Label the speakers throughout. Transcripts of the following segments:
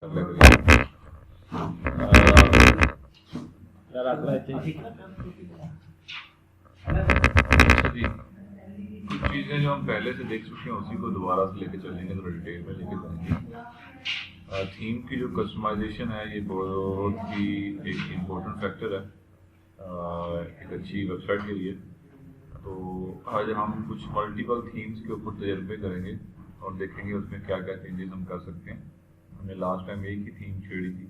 Speaker 1: लग रही है। अच्छा जी, कुछ चीज़ें जो हम पहले से देख चुके हैं उसी को दोबारा से लेके चलेंगे, थोड़ा डिटेल में लेके जाएंगे। थीम की जो कस्टमाइजेशन है ये बहुत ही एक इम्पोर्टेंट फैक्टर है एक अच्छी वेबसाइट के लिए। तो आज हम कुछ मल्टीपल थीम्स के ऊपर तजर्बे करेंगे और देखेंगे उसमें क्या क्या चेंजेस हम कर सकते हैं। हमने लास्ट टाइम एक ही थीम छेड़ी थी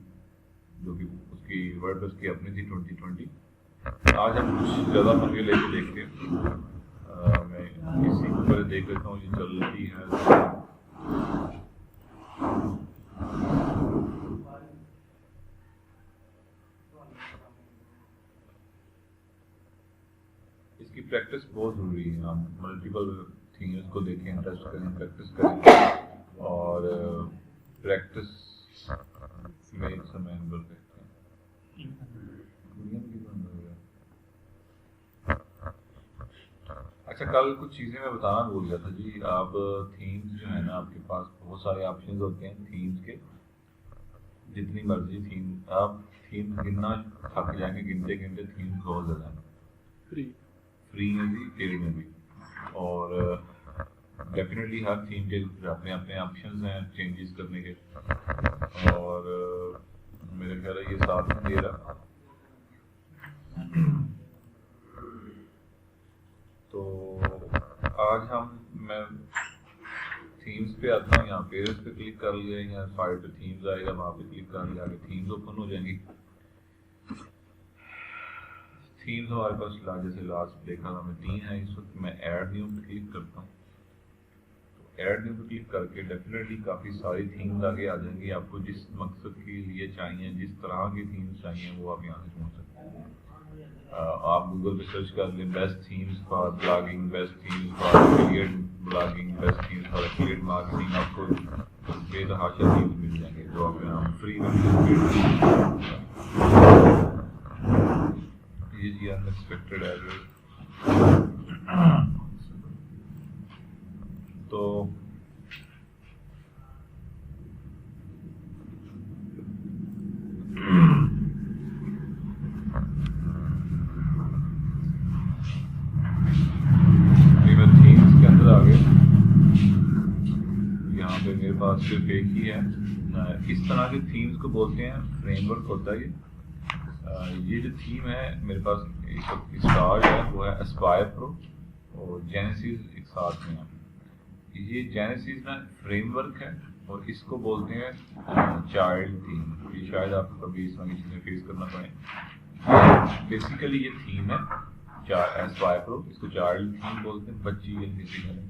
Speaker 1: जो कि उसकी वर्डप्रेस की अपनी थी 2020। आज हम कुछ ज़्यादा मंगे लेके देखते हैं। मैं इसी को पहले देख लेता हूँ ये चलती है। इसकी प्रैक्टिस बहुत ज़रूरी है। हम मल्टीपल थीम्स को देखें, टेस्ट करें, प्रैक्टिस करें और प्रैक्टिस में एक समय हम लोग देखते हैं। अच्छा, कल कुछ चीज़ें मैं बताना भूल गया था जी। आप थीम्स जो है ना, आपके पास बहुत सारे ऑप्शंस होते हैं थीम्स के। जितनी मर्जी थीम आप थीम गिनना थक जाएंगे, गिनते गिनते थीम बहुत ज़्यादा है। फ्री में भी, पेड में भी। और डेफिनेटली हर थीम के अपने अपने ऑप्शंस हैं चेंजेस करने के। और मेरे ख्याल है ये साथ में दे रहा। तो आज मैं थीम्स पे आता हूँ। यहाँ पे पे क्लिक कर लिया, यहाँ फाइल पे थीम्स आएगा, वहाँ पे क्लिक कर लिया, आगे थीम्स ओपन हो जाएंगी। थीम्स हमारे पास जैसे लास्ट देखा हमें 3 है। इस वक्त मैं ऐड न्यू पे क्लिक करता हूँ। तो ऐड न्यू पे क्लिक करके डेफिनेटली काफ़ी सारी थीम्स आगे आ जाएंगी। आपको जिस मकसद के लिए चाहिए, जिस तरह की थीम्स चाहिए, वो आप यहाँ से ढूंढ सकते हैं। आप गूगल पे सर्च कर लें best themes for blogging, best themes for affiliate blogging, best themes for affiliate marketing. आपको बेतहाशा थीम्स मिल जाएंगे जो आप यहाँ फ्री में ये अनएक्सपेक्टेड एरर। तो थीम्स के अंदर आ गए। यहाँ पे मेरे पास सिर्फ एक ही है। इस तरह के थीम्स को बोलते हैं फ्रेमवर्क होता है ये जो थीम है मेरे पास एक स्टार है, वो है एस्पायर प्रो और जेनेसिस एक साथ में है। ये जेनेसिस ना फ्रेमवर्क है और इसको बोलते हैं चाइल्ड थीम। ये शायद आपको कभी इस तरह की चीज़ें फेस करना पड़े। बेसिकली ये थीम है एस्पायर प्रो, इसको चाइल्ड थीम बोलते हैं, बच्ची बेसिकली।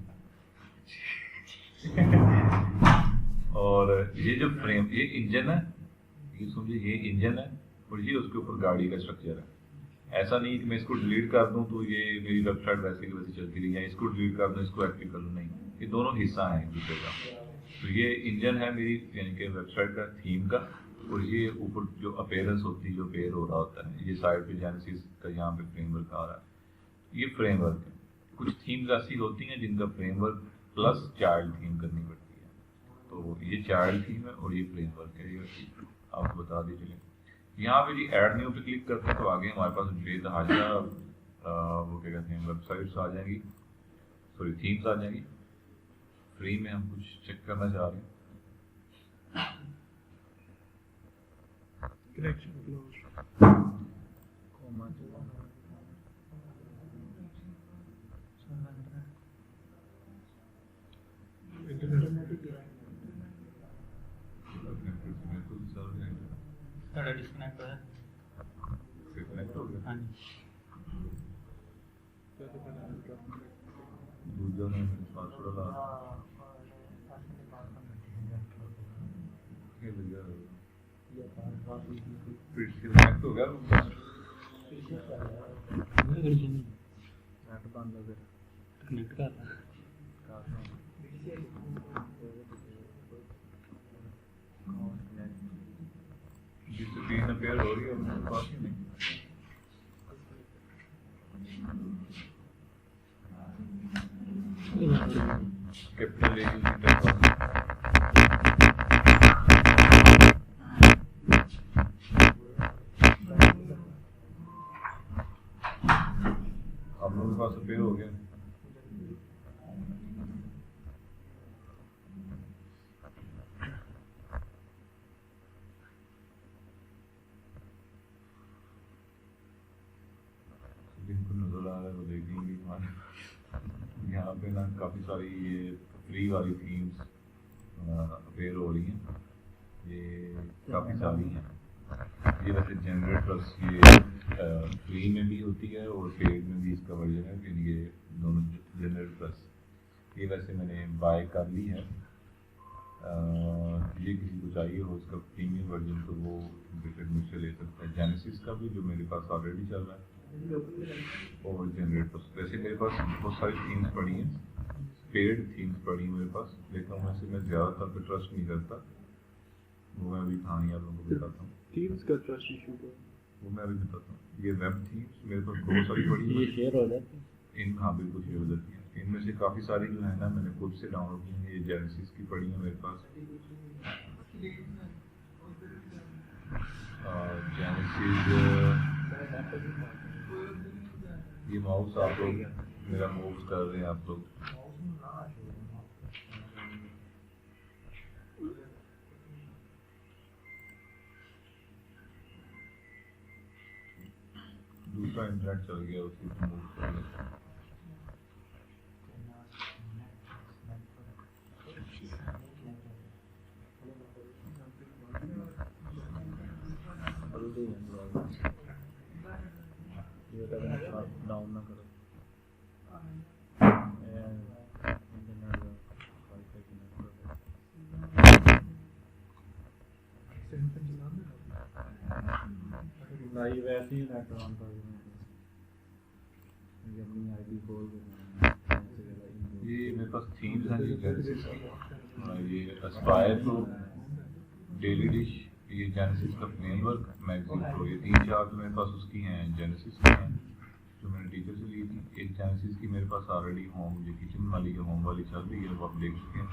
Speaker 1: और ये जो ये इंजन है, ये समझिए ये इंजन है और ये उसके ऊपर गाड़ी का स्ट्रक्चर है। ऐसा नहीं कि मैं इसको डिलीट कर दूं तो ये मेरी वेबसाइट वैसे की वैसे चलती रही है, इसको डिलीट कर दूं इसको एक्टिव कर दूं, नहीं। ये दोनों हिस्सा है एक दूसरे का। तो ये इंजन है मेरी यानी कि वेबसाइट का थीम का, और ये ऊपर जो अपीयरेंस होती है, जो पेयर हो रहा होता है, ये साइड पे जेनेसिस का यहाँ पे फ्रेमवर्क आ रहा है। ये फ्रेमवर्क है। कुछ थीम्स ऐसी होती हैं जिनका फ्रेमवर्क प्लस चाइल्ड थीम करनी पड़ती है। तो ये चाइल्ड थीम है और ये फ्रेमवर्क है। ये आपको बता दीजिए। यहाँ पे जी ऐड न्यू पे क्लिक करते हैं तो आगे हमारे पास बेतहाशा वो क्या कहते हैं वेबसाइट्स आ जाएंगी, सॉरी थीम्स आ जाएंगी। फ्री में हम कुछ चेक करना चाह रहे हैं।
Speaker 2: डिस्कनेक्ट
Speaker 1: हो गया।
Speaker 2: हाँ
Speaker 1: दूसरा में पासवर्ड ला के भैया डिस्कनेक्ट हो गया। नेट बंद हो गया,
Speaker 2: कनेक्ट कर
Speaker 1: जिससे 3 अपेयर हो रही है उनके पास ही नहीं। कैपिटल मेरे पास पे हो गया। जिनको नजर आ रहा है वो देखेंगे हमारे यहाँ पे ना काफ़ी सारी ये फ्री वाली थीम्स अपेयर हो रही हैं, ये काफ़ी सारी हैं। ये वैसे जनरेट प्लस ये फ्री में भी होती है और पेड में भी इसका वर्जन है, फिर ये दोनों जनरेट प्लस ये वैसे मैंने बाय कर ली है। ये किसी को चाहिए हो इसका प्रीमियम वर्जन तो वो बेटर मुझसे ले सकता है। जेनेसिस का भी जो मेरे पास ऑलरेडी चल रहा है और जनरेट प्लस। वैसे मेरे पास बहुत सारी थीम्स पड़ी हैं, पेड थीम्स पड़ी हैं मेरे पास, लेकिन उनमें से मैं ज़्यादातर पे ट्रस्ट नहीं करता। वो मैं अभी कहानी आप लोगों को बताता हूँ।
Speaker 3: थीम्स का ट्रस्ट इशू को
Speaker 1: वो मैं अभी बताता हूँ। ये वेब थीम्स मेरे पास बहुत सारी पड़ी हैं।
Speaker 2: ये शेयर हो जाती है।
Speaker 1: हाँ बिल्कुल शेयर हो जाती है। इनमें से काफ़ी सारी जो है ना मैंने खुद से डाउनलोड की हैं। ये जेनेसिस की पड़ी हैं मेरे पास, जेनेसिस ये माउस आप लोग मेरा मूव कर रहे हैं आप लोग। दूसरा इंटरनेट चल गया उसकी मूव कर रहे हैं।
Speaker 2: डाउन ना करो। भाई वैसे ही नेट ऑन कर अपनी आईडी खोल
Speaker 1: ये मेरे पास थीम्स हैं जेनेसिस की। ये एस्पायर प्रो, डेली डिश, ये जेनेसिस का फ्रेमवर्क, मैगजीन प्रो, ये 3-4 तो मेरे पास उसकी हैं जेनेसिस की हैं जो मैंने टीचर से ली थी। एक जेनेसिस की मेरे पास ऑलरेडी होम जो किचन वाली है होम वाली चल रही है वो आप देख चुके हैं।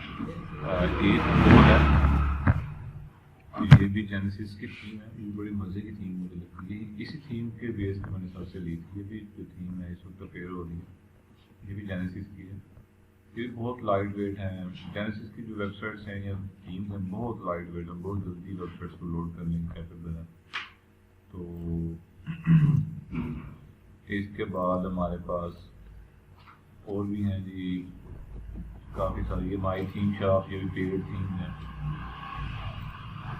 Speaker 1: एक वो है ये भी जेनेसिस की थीम है, ये बड़ी मज़े की थीम मुझे लगती है। इसी थीम के बेस पे मैंने सबसे ली थी। ये भी जो थीम है इस वक्त अपेयर हो रही है, ये भी जेनेसिस की है। ये बहुत लाइट वेट है। जेनेसिस की जो वेबसाइट्स हैं या थीम्स हैं बहुत लाइट वेट हैं, बहुत जल्दी वेबसाइट्स को लोड करने की कैपेबल है। तो इसके बाद हमारे पास और भी हैं जी काफ़ी सारी। ये माई थीम शॉप, ये भी पेड थीम है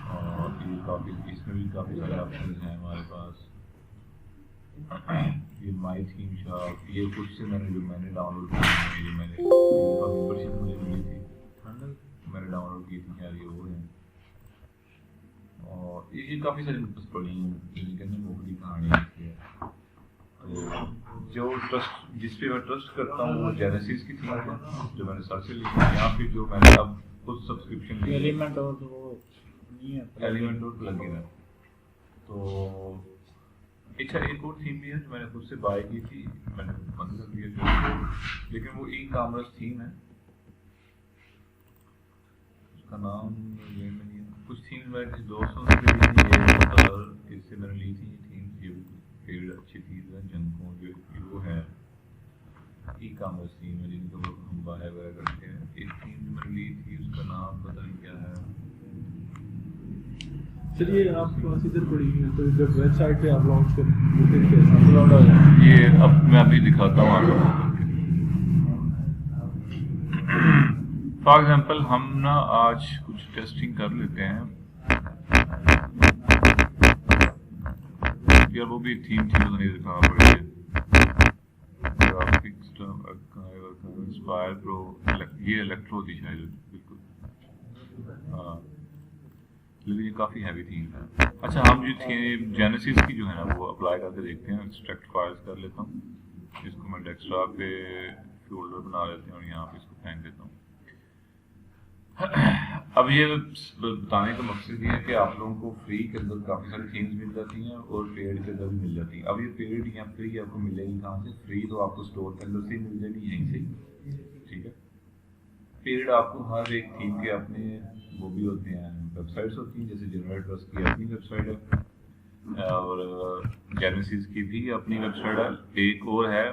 Speaker 1: और ये काफ़ी इसमें भी काफ़ी सारे ऑप्शन हैं हमारे पास। ये माई थीम शॉप, ये कुछ से मैंने डाउनलोड की है, ये मैंने मेंबरशिप मुझे मिली थी मैंने डाउनलोड की थी यार, ये वो है। और ये काफ़ी सारी मुझ पड़ी हैं जिनकी मुखली कहानी है। तो जो ट्रस्ट जिस पे मैं ट्रस्ट करता हूँ वो जेनेसिस की थीम है जो मैंने सर से ली है। यहाँ पे जो मैंने अब खुद सब्सक्रिप्शन ली
Speaker 2: एलिमेंट और वो नहीं है,
Speaker 1: एलिमेंट और प्लगइन है। तो अच्छा एक और थीम भी है जो मैंने खुद से बाय की थी, मैंने बंद कर दिया, लेकिन वो ई कॉमर्स थीम है, उसका नाम ये नहीं है। कुछ थीम मैंने किसी दोस्तों से ली थी, इससे मैंने ली थी ये थीम, ये पेड़ अच्छी चीज़ है जिनको जो वो है ई कॉमर्स थीम है जिनको हम बाय वगैरह करते हैं। एक थीम जो मैंने ली थी उसका नाम पता नहीं क्या है।
Speaker 3: चलिए आपके पास इधर पड़ी है तो जब वेबसाइट पे आप लॉन्च करें तो फिर कैसा अपलोड हो जाए?
Speaker 1: ये अब मैं अभी दिखाता हूँ आपको। फॉर एग्जांपल हम ना आज कुछ टेस्टिंग कर लेते हैं यार, वो भी थीम थी नहीं दिखा पड़ी है। ग्राफिक्स इंस्पायर प्रो, ये इलेक्ट्रो थी शायद, बिल्कुल हाँ, लेकिन ये काफ़ी हैवी थीम है। अच्छा हम जो थे जेनेसिस की जो है ना वो अप्लाई करके देखते हैं। एक्सट्रैक्ट फाइल्स कर लेता हूँ, इसको मैं डेस्कटॉप पे फोल्डर बना लेते हैं और यहाँ पे इसको फेंक देता हूँ। अब ये बताने का मकसद ये है कि आप लोगों को फ्री के अंदर काफ़ी सारी थीम्स मिल जाती हैं और पेड के अंदर भी मिल जाती हैं। अब ये पेड या फ्री आपको मिलेगी कहाँ से? फ्री तो आपको स्टोर के अंदर से ही मिल जाएगी, यहीं से, ठीक है। पेड आपको हर एक थीम के अपने वो भी होते हैं, वेबसाइट्स होती हैं, जैसे जनरेट प्लस की अपनी वेबसाइट है और जेनेसिस की भी अपनी वेबसाइट है। एक और है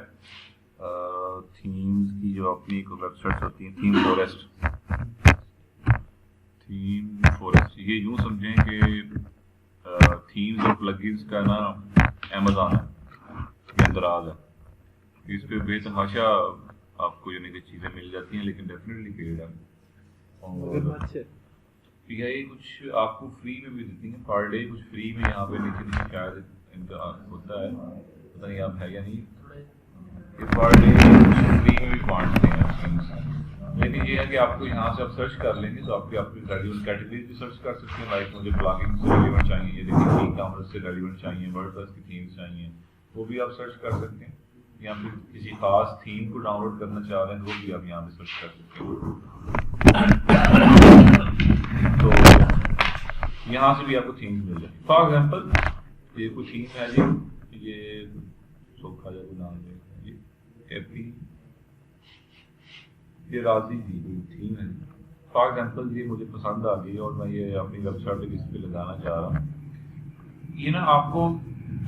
Speaker 1: थीम्स की जो अपनी वेबसाइट्स होती हैं, थीम फॉरेस्ट ये यूँ समझें कि थीम्स और प्लगइन्स का ना अमेज़न के अंदराज है। इस पे बेतहाशा आपको यानी कि चीज़ें मिल जाती हैं, लेकिन डेफिनेटली पेड है। और यही कुछ आपको फ्री में भी देती हैं पर डे, कुछ फ्री में यहाँ पे नीचे शायद इनका होता है, पता नहीं आप है या नहीं, कि पर डे फ्री में भी बांटते हैं थीम्स। लेकिन ये है कि आपको यहाँ से आप सर्च कर लेंगे तो आपकी अपनी रेलिवेंट कैटेगरीज भी सर्च कर सकते हैं। लाइक मुझे ब्लॉगिंग से रेलिवेंट चाहिए, ये देखिए ई-कॉमर्स से रेलिवेंट चाहिए, वर्डप्रेस की थीम्स चाहिए, वो भी आप सर्च कर सकते हैं। या फिर किसी खास थीम को डाउनलोड करना चाह रहे हैं तो वो भी आप यहाँ पे सर्च कर सकते हैं। तो यहाँ से भी आपको थीम्स मिल जाएगी। फॉर एग्जाम्पल ये कोई थीम है जी, ये सोखा जब नाम है हैप्पी, ये राजी जी कोई थीम है। फॉर एग्जाम्पल ये मुझे पसंद आ गई और मैं ये अपनी वेबसाइट पे किसी पे लगाना चाह रहा हूँ। ये ना आपको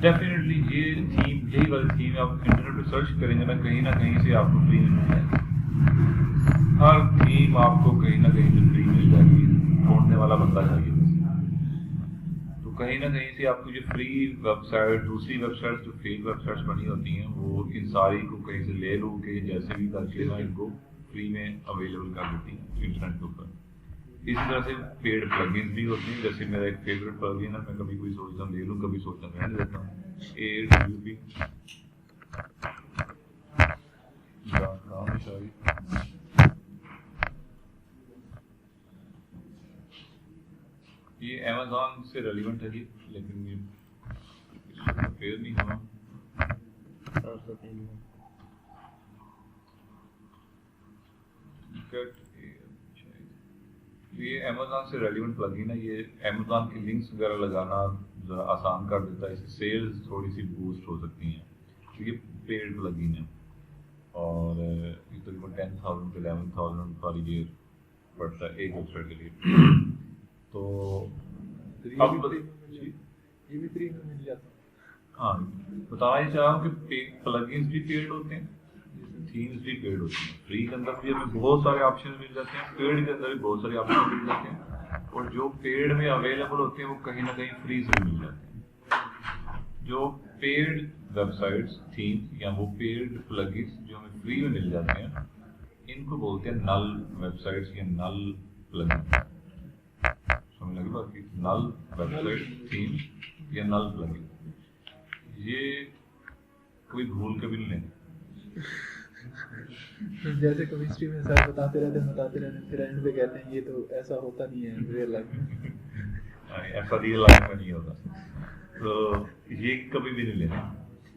Speaker 1: डेफिनेटली ये थीम, यही वाली थीम आप इंटरनेट पे सर्च करेंगे ना कहीं से आपको फ्री मिल जाएगी। हर थीम आपको कहीं ना कहीं से फ्री मिल जाएगी, ढूंढने वाला बंदा चाहिए बस। तो कहीं ना कहीं से आपको जो फ्री वेबसाइट, दूसरी वेबसाइट जो फेक वेबसाइट्स बनी होती हैं वो इन सारी को कहीं से ले लो के जैसे भी करके ना इनको फ्री में अवेलेबल कर देती हैं इंटरनेट के ऊपर। इसी तरह से पेड प्लगइन्स भी होती हैं। जैसे मेरा एक फेवरेट प्लगइन है, मैं कभी कोई सोचता हूँ ले लूँ, कभी सोचता हूँ रहने देता हूँ, AWP ये अमेज़न से रेलिवेंट है जी, लेकिन ये फेयर नहीं हुआ। ये अमेज़न से रेलिवेंट प्लगइन है। ये अमेज़न की लिंक्स वगैरह लगाना ज़रा आसान कर देता है, इससे सेल्स थोड़ी सी बूस्ट हो सकती हैं। तो ये पेड प्लगइन है और ये तकरीबन 10,000 से 11,000 पर ईयर पड़ता है एक वेबसाइट के लिए। तो अब
Speaker 3: ये भी फ्री में मिल जाता है।
Speaker 1: हाँ, बताना ही चाह रहा हूँ कि प्लगइन्स भी पेड होते हैं, थीम्स भी पेड होती हैं। फ्री के अंदर भी हमें बहुत सारे ऑप्शन मिल जाते हैं, पेड के अंदर भी बहुत सारे ऑप्शन मिल जाते हैं, और जो पेड में अवेलेबल होते हैं वो कहीं ना कहीं फ्री से मिल जाते हैं। जो पेड वेबसाइट्स, थीम्स या वो पेड प्लगइन्स जो हमें फ्री में मिल जाते हैं, इनको बोलते हैं नल वेबसाइट्स या नल प्लगइन। समझ लगी बात? नल वेबसाइट, थीम या नल प्लगइन, ये कोई भूल कभी नहीं है।
Speaker 3: जैसे केमिस्ट्री में सर बताते रहते फिर एंड पे कहते हैं ये तो ऐसा होता नहीं है रियल लाइफ में।
Speaker 1: ऐसा रियल लाइफ में नहीं होता, तो ये कभी भी नहीं लेना।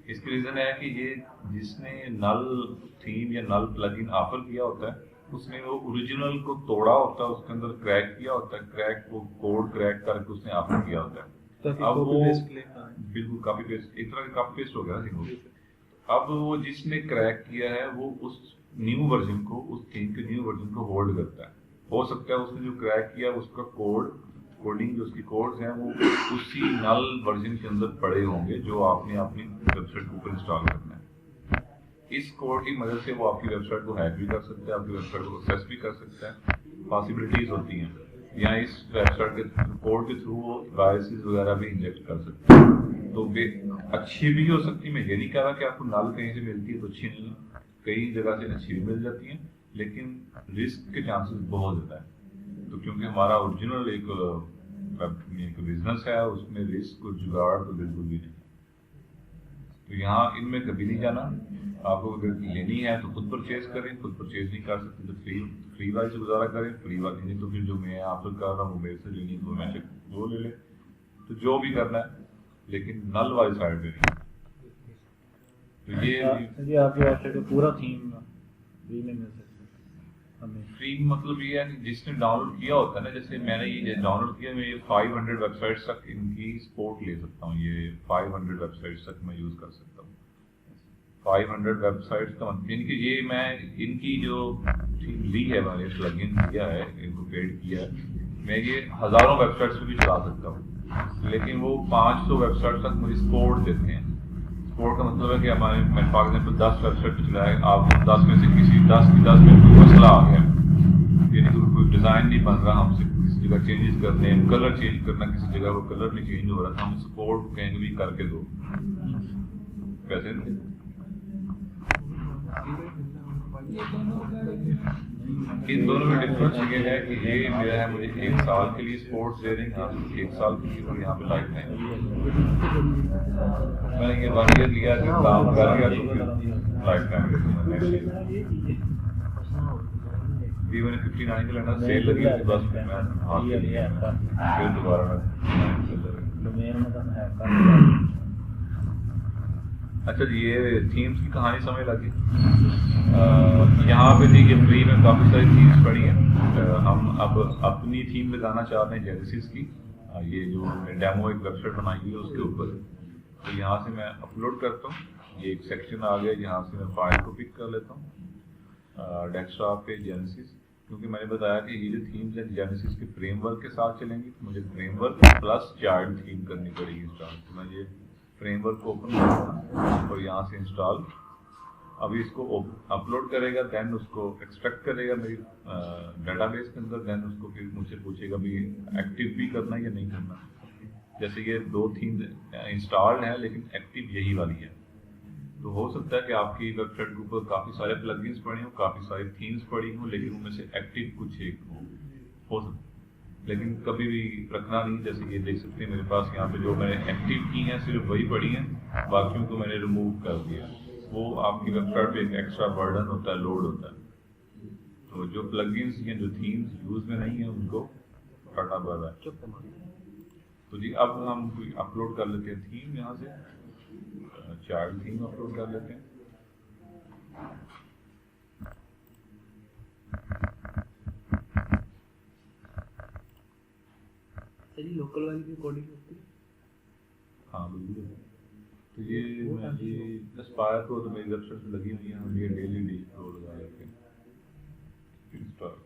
Speaker 1: इसकी रीज़न है कि ये जिसने नल थीम या नल प्लगइन ऑफर किया होता है उसने वो ओरिजिनल को तोड़ा होता है, उसके अंदर क्रैक किया होता है, क्रैक वो कोड क्रैक करके उसने ऑफर किया होता है। अब वो बिल्कुल कॉपी पेस्ट, एक तरह का कॉपी पेस्ट हो गया ना। अब वो जिसने क्रैक किया है वो उस न्यू वर्जन को, उस थीम के न्यू वर्जन को होल्ड करता है। हो सकता है उसने जो क्रैक किया उसका कोडिंग जो उसकी कोड्स हैं वो उसी नल वर्जन के अंदर पड़े होंगे जो आपने अपनी वेबसाइट के ऊपर इंस्टॉल करना है। इस कोड की मदद से वो आपकी वेबसाइट को हैक भी कर सकता है, आपकी वेबसाइट को एक्सेस भी कर सकता है। पॉसिबिलिटीज होती हैं, या इस वेबसाइट के कोड के थ्रू वो वायरसेस वगैरह भी इंजेक्ट कर सकते हैं। तो वे अच्छी भी हो सकती है। मैं ये नहीं कह रहा कि आपको नल कहीं से मिलती है तो अच्छी नहीं, कई जगह से अच्छी भी मिल जाती हैं, लेकिन रिस्क के चांसेस बहुत ज़्यादा है। तो क्योंकि हमारा ओरिजिनल एक बिजनेस है, उसमें रिस्क और जुगाड़ तो बिल्कुल भी नहीं। तो यहाँ इनमें कभी नहीं जाना। आपको अगर लेनी है तो खुद परचेज करें, खुद परचेज नहीं कर सकते तो फ्री वाली से गुजारा करें, फ्री वाली नहीं तो फिर जो मैं आपसे कर रहा हूँ मेरे से लेनी तो मैं वो ले ले। तो जो भी करना है, लेकिन नल वाली साइड पे नहीं। तो
Speaker 2: ये आपकी वेबसाइट का पूरा थीम फ्री में मिल सकता है हमें।
Speaker 1: फ्री मतलब ये है कि जिसने डाउनलोड किया होता है ना, जैसे मैंने ये डाउनलोड किया, मैं ये 500 वेबसाइट्स तक इनकी सपोर्ट ले सकता हूँ। ये 500 वेबसाइट्स तक मैं यूज़ कर सकता हूँ। 500 वेबसाइट्स का मतलब यानी कि ये मैं इनकी जो ली है, मैंने प्लगइन किया है, इनको पेड किया है, मैं ये हज़ारों वेबसाइट्स पे भी चला सकता हूँ। लेकिन वो 500 वेबसाइट तक मुझे सपोर्ट देते हैं। सपोर्ट का मतलब है कि हमारे मैं फॉर एग्जाम्पल 10 वेबसाइट चलाए, आप 10 में से किसी 10 की 10 में कोई मसला आ गया, यानी कि कोई डिज़ाइन नहीं बन रहा, हमसे किसी जगह चेंजेस करने हैं, कलर चेंज करना, किसी जगह वो कलर नहीं चेंज हो रहा था, हम सपोर्ट कहेंगे भी करके दो, वैसे नहीं। इन दोनों में डिफरेंस ये है कि ये मेरा है, मुझे 1 साल के लिए सपोर्ट्स दे रहे हैं, यहाँ 1 साल के लिए, और यहाँ पे लाइफ टाइम मैंने ये 1 ईयर लिया कि काम कर गया तो फिर लाइफ टाइम भी मैंने 59 का लेना, सेल लगी थी बस मैं हाथ ले लिया, फिर दोबारा अच्छा जी। ये थीम्स की कहानी समझ लगी। यहाँ पे थी कि फ्री में काफ़ी सारी थीम्स पड़ी हैं, हम अब अपनी थीम लगाना चाहते हैं जेनेसिस की, ये जो डेमो एक वेबसाइट बनाई हुई है उसके ऊपर, तो यहाँ से मैं अपलोड करता हूँ, ये एक सेक्शन आ गया, यहाँ से मैं फाइल को पिक कर लेता हूँ डेस्कटॉप पे जेनेसिस, क्योंकि मैंने बताया कि ये जो थीम्स हैं जेनेसिस के फ्रेमवर्क के साथ चलेंगी, तो मुझे फ्रेमवर्क प्लस चाइल्ड थीम करनी पड़ेगी इंस्टॉल। तो मैं ये फ्रेमवर्क को ओपन करूँगा और यहाँ से इंस्टॉल, अभी इसको अपलोड करेगा, देन उसको एक्सट्रैक्ट करेगा मेरी डेटाबेस के अंदर, देन उसको फिर मुझसे पूछेगा भी एक्टिव भी करना या नहीं करना। जैसे ये 2 थीम्स इंस्टॉल्ड हैं लेकिन एक्टिव यही वाली है, तो हो सकता है कि आपकी वेबसाइट के ऊपर काफ़ी सारे प्लगइन्स पड़े हों, काफ़ी सारी थीम्स पड़ी हों, लेकिन उनमें से एक्टिव कुछ एक हो सकता है, लेकिन कभी भी रखना नहीं। जैसे ये देख सकते हैं मेरे पास यहाँ पे जो मैंने एक्टिव की हैं सिर्फ वही पड़ी हैं, बाकियों को मैंने रिमूव कर दिया। वो आपकी वेबसाइट पे एक एक्स्ट्रा बर्डन होता है, लोड होता है, तो जो प्लगइन्स या जो थीम्स यूज़ में नहीं है उनको हटा पड़ रहा है। तो जी अब हम कोई अपलोड कर लेते हैं थीम, यहाँ से चाइल्ड थीम अपलोड कर लेते हैं।
Speaker 3: लोकल वाली भी कोडिंग होती है?
Speaker 1: हाँ बिल्कुल। तो ये मैं ये एस्पायर प्रो तो मेरी वेबसाइट पे लगी हुई है, हम ये डेली डीश प्रो लगा लेते हैं इंस्टॉल।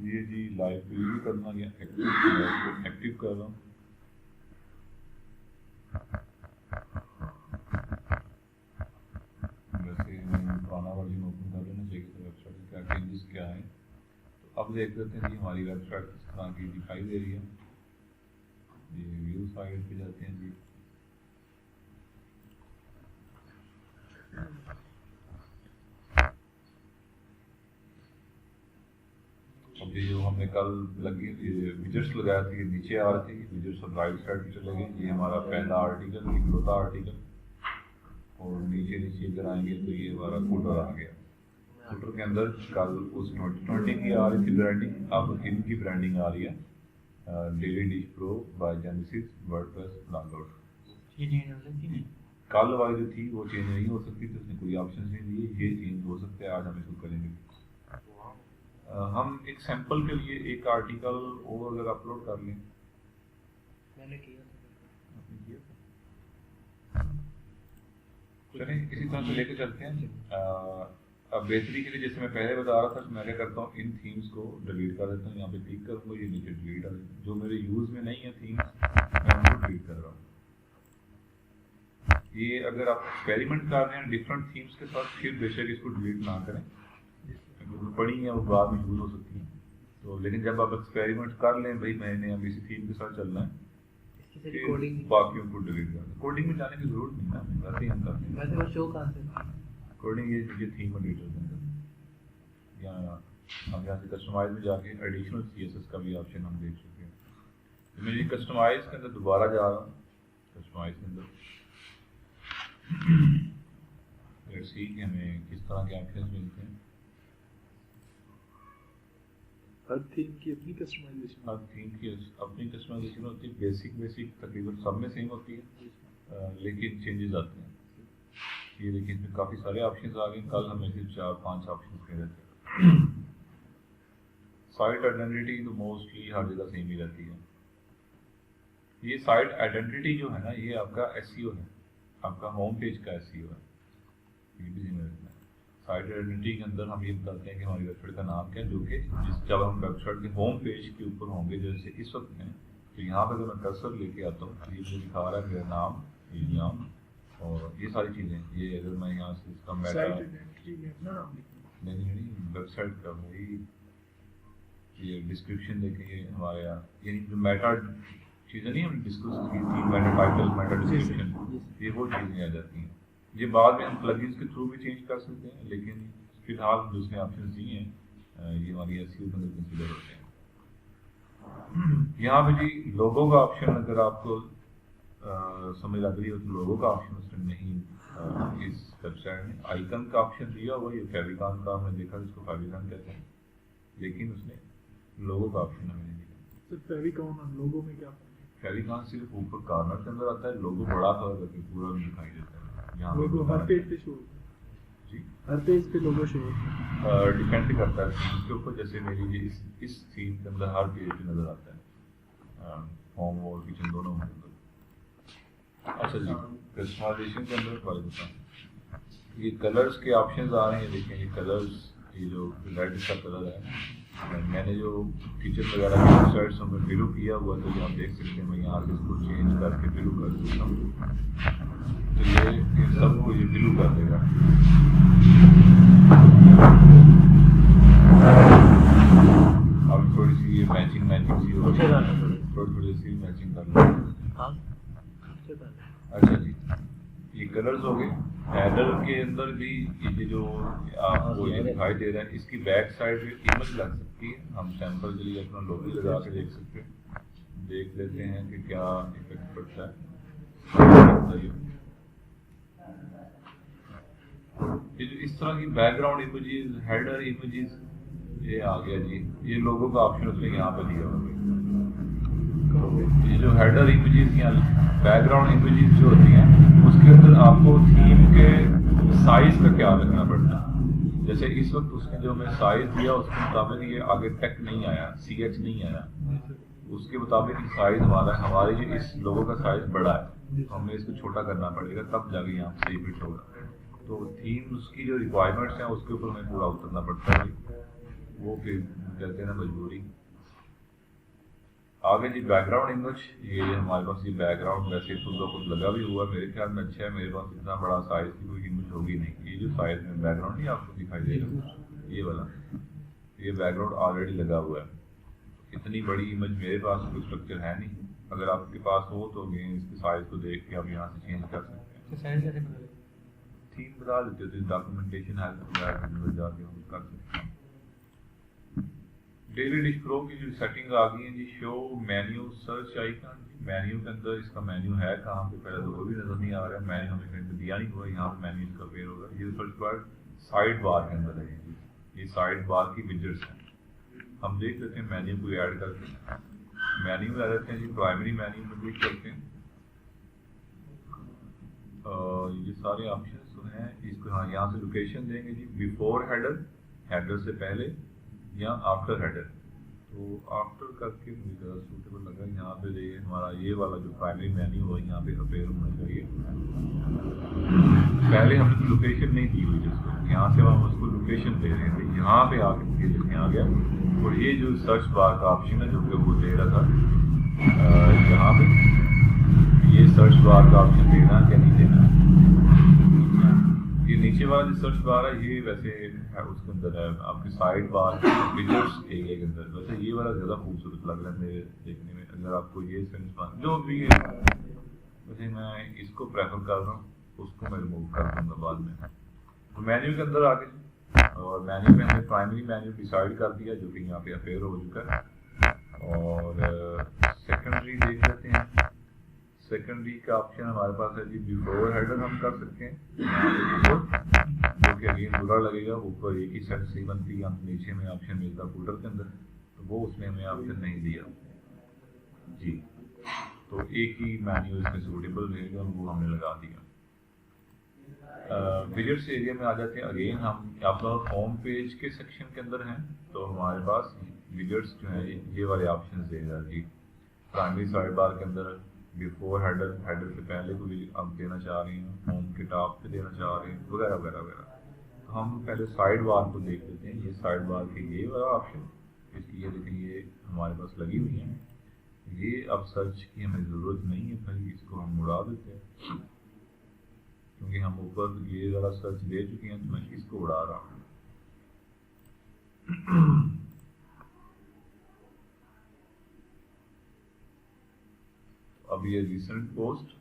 Speaker 1: ये जी लाइव प्रीव्यू करना या एक्टिव कर रहा हूँ। वैसे मैं पुराना वर्जन ओपन कर लेना चाहिए तो वेबसाइट में क्या चेंजेस क्या है। तो अब देख लेते हैं कि हमारी वेबसाइट किस तरह की दिखाई दे रही है। ये व्यू साइड पे जाते हैं जी। अब ये जो हमने कल लगी विजेट्स लगाया थे, नीचे आ रहे थे, विजेट्स अब राइट साइड पे चले गए। ये हमारा पहला आर्टिकल, ये चौथा आर्टिकल, और नीचे नीचे इधर आएंगे तो ये हमारा फुटर आ गया। फुटर के अंदर कल उस 2020 की आ रही थी ब्रांडिंग, अब इनकी ब्रांडिंग आ रही है daily dish pro by Genesis WordPress download.
Speaker 2: ये चेंज हो सकती है?
Speaker 1: कल वाली जो थी वो चेंज नहीं हो सकती थी, उसने कोई ऑप्शन नहीं दिए, ये चेंज हो सकते हैं। आज हम इसको करेंगे। हम एक सैंपल के लिए एक आर्टिकल और अगर अपलोड कर लें,
Speaker 3: मैंने किया था।
Speaker 1: आपने किया था? चलें इसी तरह से लेके चलते हैं। अब बेहतरी के लिए जैसे मैं पहले बता रहा था, मैं क्या करता हूँ, इन थीम्स को डिलीट कर देता हूँ। यहाँ पे क्लिक करूँगा, ये नीचे डिलीट आ जाए। जो मेरे यूज़ में नहीं है थीम्स, मैं उनको डिलीट कर रहा हूँ। ये अगर आप एक्सपेरिमेंट कर रहे हैं डिफरेंट थीम्स के साथ, फिर बेशक इसको डिलीट ना करें, जो पड़ी हैं वो बाद में यूज़ हो सकती हैं। तो लेकिन जब आप एक्सपेरिमेंट कर लें, भाई मैंने अब इसी थीम के साथ चलना है, बाकियों को डिलीट कर दें। कोडिंग में जाने की जरूरत नहीं ना, वैसे ही हम करते हैं।
Speaker 3: वैसे वो शो कहाँ से?
Speaker 1: कोडिंग ये थीम एडिटर के अंदर, या हम यहाँ से कस्टमाइज में जाके एडिशनल CSS का भी ऑप्शन हम देख चुके हैं। तो मैं ये कस्टमाइज के अंदर दोबारा जा रहा हूँ। कस्टमाइज के अंदर लेट्स सी कि हमें किस तरह के ऑप्शंस मिलते हैं।
Speaker 3: हर थीम की अपनी कस्टमाइजेशन,
Speaker 1: हर थीम की अपनी कस्टमाइजेशन होती है। बेसिक तकरीबन सब में सेम होती है, लेकिन चेंजेस आते हैं। ये देखिए इसमें काफ़ी सारे ऑप्शंस आ गए। कल हमें सिर्फ 4-5 ऑप्शंस कह रहे थे। साइट आइडेंटिटी तो मोस्टली हर जगह सेम ही रहती है। ये साइट आइडेंटिटी जो है ना, ये आपका SEO है, आपका होम पेज का SEO है। ये भी सेम रहता है। साइट आइडेंटिटी के अंदर हम ये बताते हैं कि हमारी वेबसाइट का नाम क्या है, जो कि जब हम वेबसाइट के होम पेज के ऊपर होंगे, जैसे इस वक्त में तो यहाँ पे अगर मैं कर्सर लेके आता हूँ तो ये मुझे दिखा रहा है मेरा नाम, ये नाम और ये सारी चीज़ें। ये अगर मैं यहाँ से इसका मेटा नहीं वेबसाइट का वही ये डिस्क्रिप्शन देखें, ये हमारे यहाँ यानी जो मेटा चीज़ें नहीं हमने डिस्कस की थी, मेटा टाइटल, मेटा डिस्क्रिप्शन, ये वो चीज़ें आ जाती हैं। ये बाद में हम प्लगइन्स के थ्रू भी चेंज कर सकते हैं, लेकिन फिलहाल जो उसने ऑप्शन दिए हैं ये हमारी एसईओ के अंदर कंसिडर होते हैं। यहाँ पे जी लोगो का ऑप्शन अगर आपको समझ लग रही हो तो लोगो का ऑप्शन उसने नहीं इस वेबसाइट में आइकन का ऑप्शन दिया हुआ, ये फेविकॉन का हमने देखा जिसको फेविकॉन कहते हैं, लेकिन उसने लोगो का ऑप्शन हमें नहीं दिया।
Speaker 3: सर फेविकॉन और लोगो में क्या?
Speaker 1: फेविकॉन सिर्फ ऊपर कॉर्नर के अंदर आता है, लोगो बड़ा था करके पूरा नहीं दिखाई देता है। यहाँ
Speaker 3: लोगो हर पेज पे शो होता है
Speaker 1: जी,
Speaker 3: हर पेज पे लोगो शो होता है।
Speaker 1: डिपेंड करता है थीम के ऊपर। जैसे मेरी ये इस थीम के अंदर हर पेज पे नजर आता है, होम और किचन दोनों में। अच्छा जी, कस्टमाइजेशन के अंदर वाले बताऊँ, ये कलर्स के ऑप्शंस आ रहे हैं। देखें ये कलर्स, ये जो रेड का कलर है, मैंने जो किचन वगैरह की वेबसाइट्स में ब्लू किया हुआ, तो ये आप देख सकते हैं मैं यहाँ से इसको चेंज करके ब्लू कर सकता हूँ, तो ये सबको ये ब्लू कर देगा। अब थोड़ी सी ये मैचिंग सी हो रही है, थोड़ी सी मैचिंग कर लो। अच्छा जी, ये कलर्स हो गए। हैडर के अंदर भी ये जो आपको ये दिखाई दे रहा है, इसकी बैक साइड पे इमेज लग सकती है। हम सैंपल के लिए अपना लोगो लगा के देख सकते हैं, देख लेते हैं कि क्या इफेक्ट पड़ता है। ये जो इस तरह की बैकग्राउंड इमेजेस, हेडर इमेजेस, ये आ गया जी। ये लोगो का ऑप्शन उसने यहाँ पे दिया हुआ है। ये जो हेडर इमेजेस या बैकग्राउंड इमेजेस जो होती हैं, उसके अंदर आपको थीम के साइज का ख्याल रखना पड़ता है। जैसे इस वक्त उसने जो हमें साइज दिया उसके मुताबिक ये आगे टेक नहीं आया, CH नहीं आया, उसके मुताबिक साइज हमारे जो इस लोगो का साइज बड़ा है, तो हमें इसको छोटा करना पड़ेगा, तब जाके यहाँ सही फिट होगा। तो थीम उसकी जो रिक्वायरमेंट्स हैं उसके ऊपर हमें पूरा उतरना पड़ता है, वो फिर कहते हैं ना मजबूरी। आगे जी बैकग्राउंड इमेज, ये हमारे पास ये बैकग्राउंड वैसे खुद का खुद लगा भी हुआ है, मेरे ख्याल में अच्छा है। मेरे पास इतना बड़ा साइज की कोई इमेज होगी नहीं। ये जो साइज में बैकग्राउंड नहीं आपको दिखाई दे रहा, ये वाला, ये बैकग्राउंड ऑलरेडी लगा हुआ है। इतनी बड़ी इमेज मेरे पास कोई स्ट्रक्चर है नहीं। अगर आपके पास हो तो अगेन इसके साइज को देख के आप यहाँ से चेंज कर सकते हैं। थीम बता देते हो तो डॉक्यूमेंटेशन हेल्प जाके हम कर सकते हैं। डेली डिश प्रो की जो सेटिंग आ गई है जी, show menu search icon. Menu के अंदर इसका मेन्यू है कहाँ पे, पहले तो वो भी नजर नहीं आ रहा है। मेन्यू हमें कहीं पे दिया नहीं हुआ, यहाँ पे मेन्यू इसका अपेयर होगा। ये फर्स्ट बार साइड बार के अंदर है, ये साइड बार की विजेट्स हैं। हम देख लेते हैं मेन्यू को ऐड करके, मेन्यू में आ जाते हैं जी, प्राइमरी मेन्यू में क्लिक करते हैं। ये सारे ऑप्शन हैं इसको, हाँ यहाँ से लोकेशन देंगे जी, बिफोर हेडर, हेडर से पहले या आफ्टर हेडर। तो आफ्टर करके मुझे ज़्यादा सूटेबल लगा। यहाँ पे देखिए हमारा ये वाला जो प्राइमरी मेन्यू है यहाँ पे अपेयर होना चाहिए। पहले हमने तो लोकेशन नहीं दी हुई जिसको, यहाँ से हम उसको लोकेशन दे रहे थे। यहाँ पे आके देखें आ गया, और ये जो सर्च बार का ऑप्शन है जो कि वो दे रहा था यहाँ पे, ये सर्च बार का ऑप्शन देना क्या नहीं देना। ये नीचे वाला जो सर्च बार है ये वैसे है उसके अंदर है आपकी साइड बार विजेट्स एरिया के अंदर। वैसे ये वाला ज़्यादा खूबसूरत लग रहा है मेरे देखने में। अगर आपको ये सेंस जो भी है, वैसे मैं इसको प्रेफर कर रहा हूँ, उसको मैं रिमूव कर दूँगा बाद में। तो मेन्यू के अंदर आके, और मेन्यू में हमने प्राइमरी मेन्यू डिसाइड कर दिया जो कि यहाँ पे अपेयर हो चुका है। और सेकेंडरी देख लेते हैं। सेकेंडरी का ऑप्शन हमारे पास है जी, बिफोर हेडर हम कर सकते हैं, जो कि अगेन बुरा लगेगा। ऊपर एक ही सेट सी बनती है, नीचे में ऑप्शन मिलता फुटर के अंदर, तो वो उसने हमें ऑप्शन नहीं दिया जी। तो एक ही मेन्यू इसमें सूटेबल रहेगा, वो हमने लगा दिया। विजेट्स एरिया में आ जाते हैं। अगेन हम आप लोग होम पेज के सेक्शन के अंदर हैं, तो हमारे पास विजेट्स जो है ये वाले ऑप्शन देगा जी। प्राइमरी साइड बार के अंदर बिफोर हेडर, हेडर से पहले को भी आप देना चाह रहे हैं, होम के टॉप पे देना चाह रहे हैं, वगैरह वगैरह वगैरह। तो हम पहले साइड बार को देख लेते हैं। ये साइड बार की ये वाला ऑप्शन, इसकी ये देखें ये हमारे पास लगी हुई है। ये अब सर्च की हमें ज़रूरत नहीं है, फिर इसको हम उड़ा देते हैं क्योंकि हम ऊपर ये ज़रा सर्च दे चुके हैं, तो मैं इसको उड़ा रहा हूँ। अब ये रिसेंट पोस्ट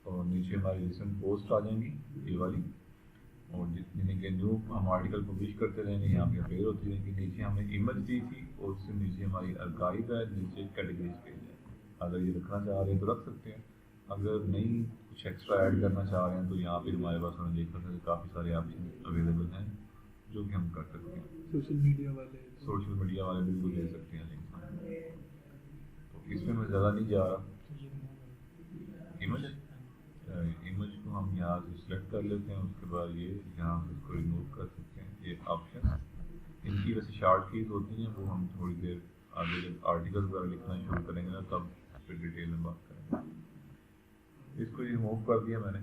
Speaker 1: और नीचे हमारी रिसेंट पोस्ट आ जाएंगी ये वाली, और जितने के न्यू हम आर्टिकल पब्लिश करते रहेंगे यहाँ पे अपेयर होती रहेंगी। नीचे हमने इमेज दी थी और उससे नीचे हमारी आर्काइव है, नीचे कैटेगरीज पेज है। अगर ये रखना चाह रहे हैं तो रख सकते हैं, अगर नहीं कुछ एक्स्ट्रा ऐड करना चाह रहे हैं तो यहाँ पे हमारे पास हमने देखा था काफ़ी सारे ऑप्शन अवेलेबल हैं जो कि हम कर सकते हैं।
Speaker 3: सोशल मीडिया वाले
Speaker 1: बिल्कुल ले सकते हैं लिंक, तो इसमें मैं ज़्यादा नहीं जा रहा। इमेज को हम यहाँ से सिलेक्ट कर लेते हैं, उसके बाद ये यहाँ से इसको रिमूव कर सकते हैं। ये ऑप्शन इनकी वैसे शॉर्ट कीज होती हैं, वो हम थोड़ी देर आगे जब आर्टिकल वगैरह लिखना शुरू करेंगे ना तब फिर डिटेल में बात करेंगे। इसको रिमूव कर दिया मैंने।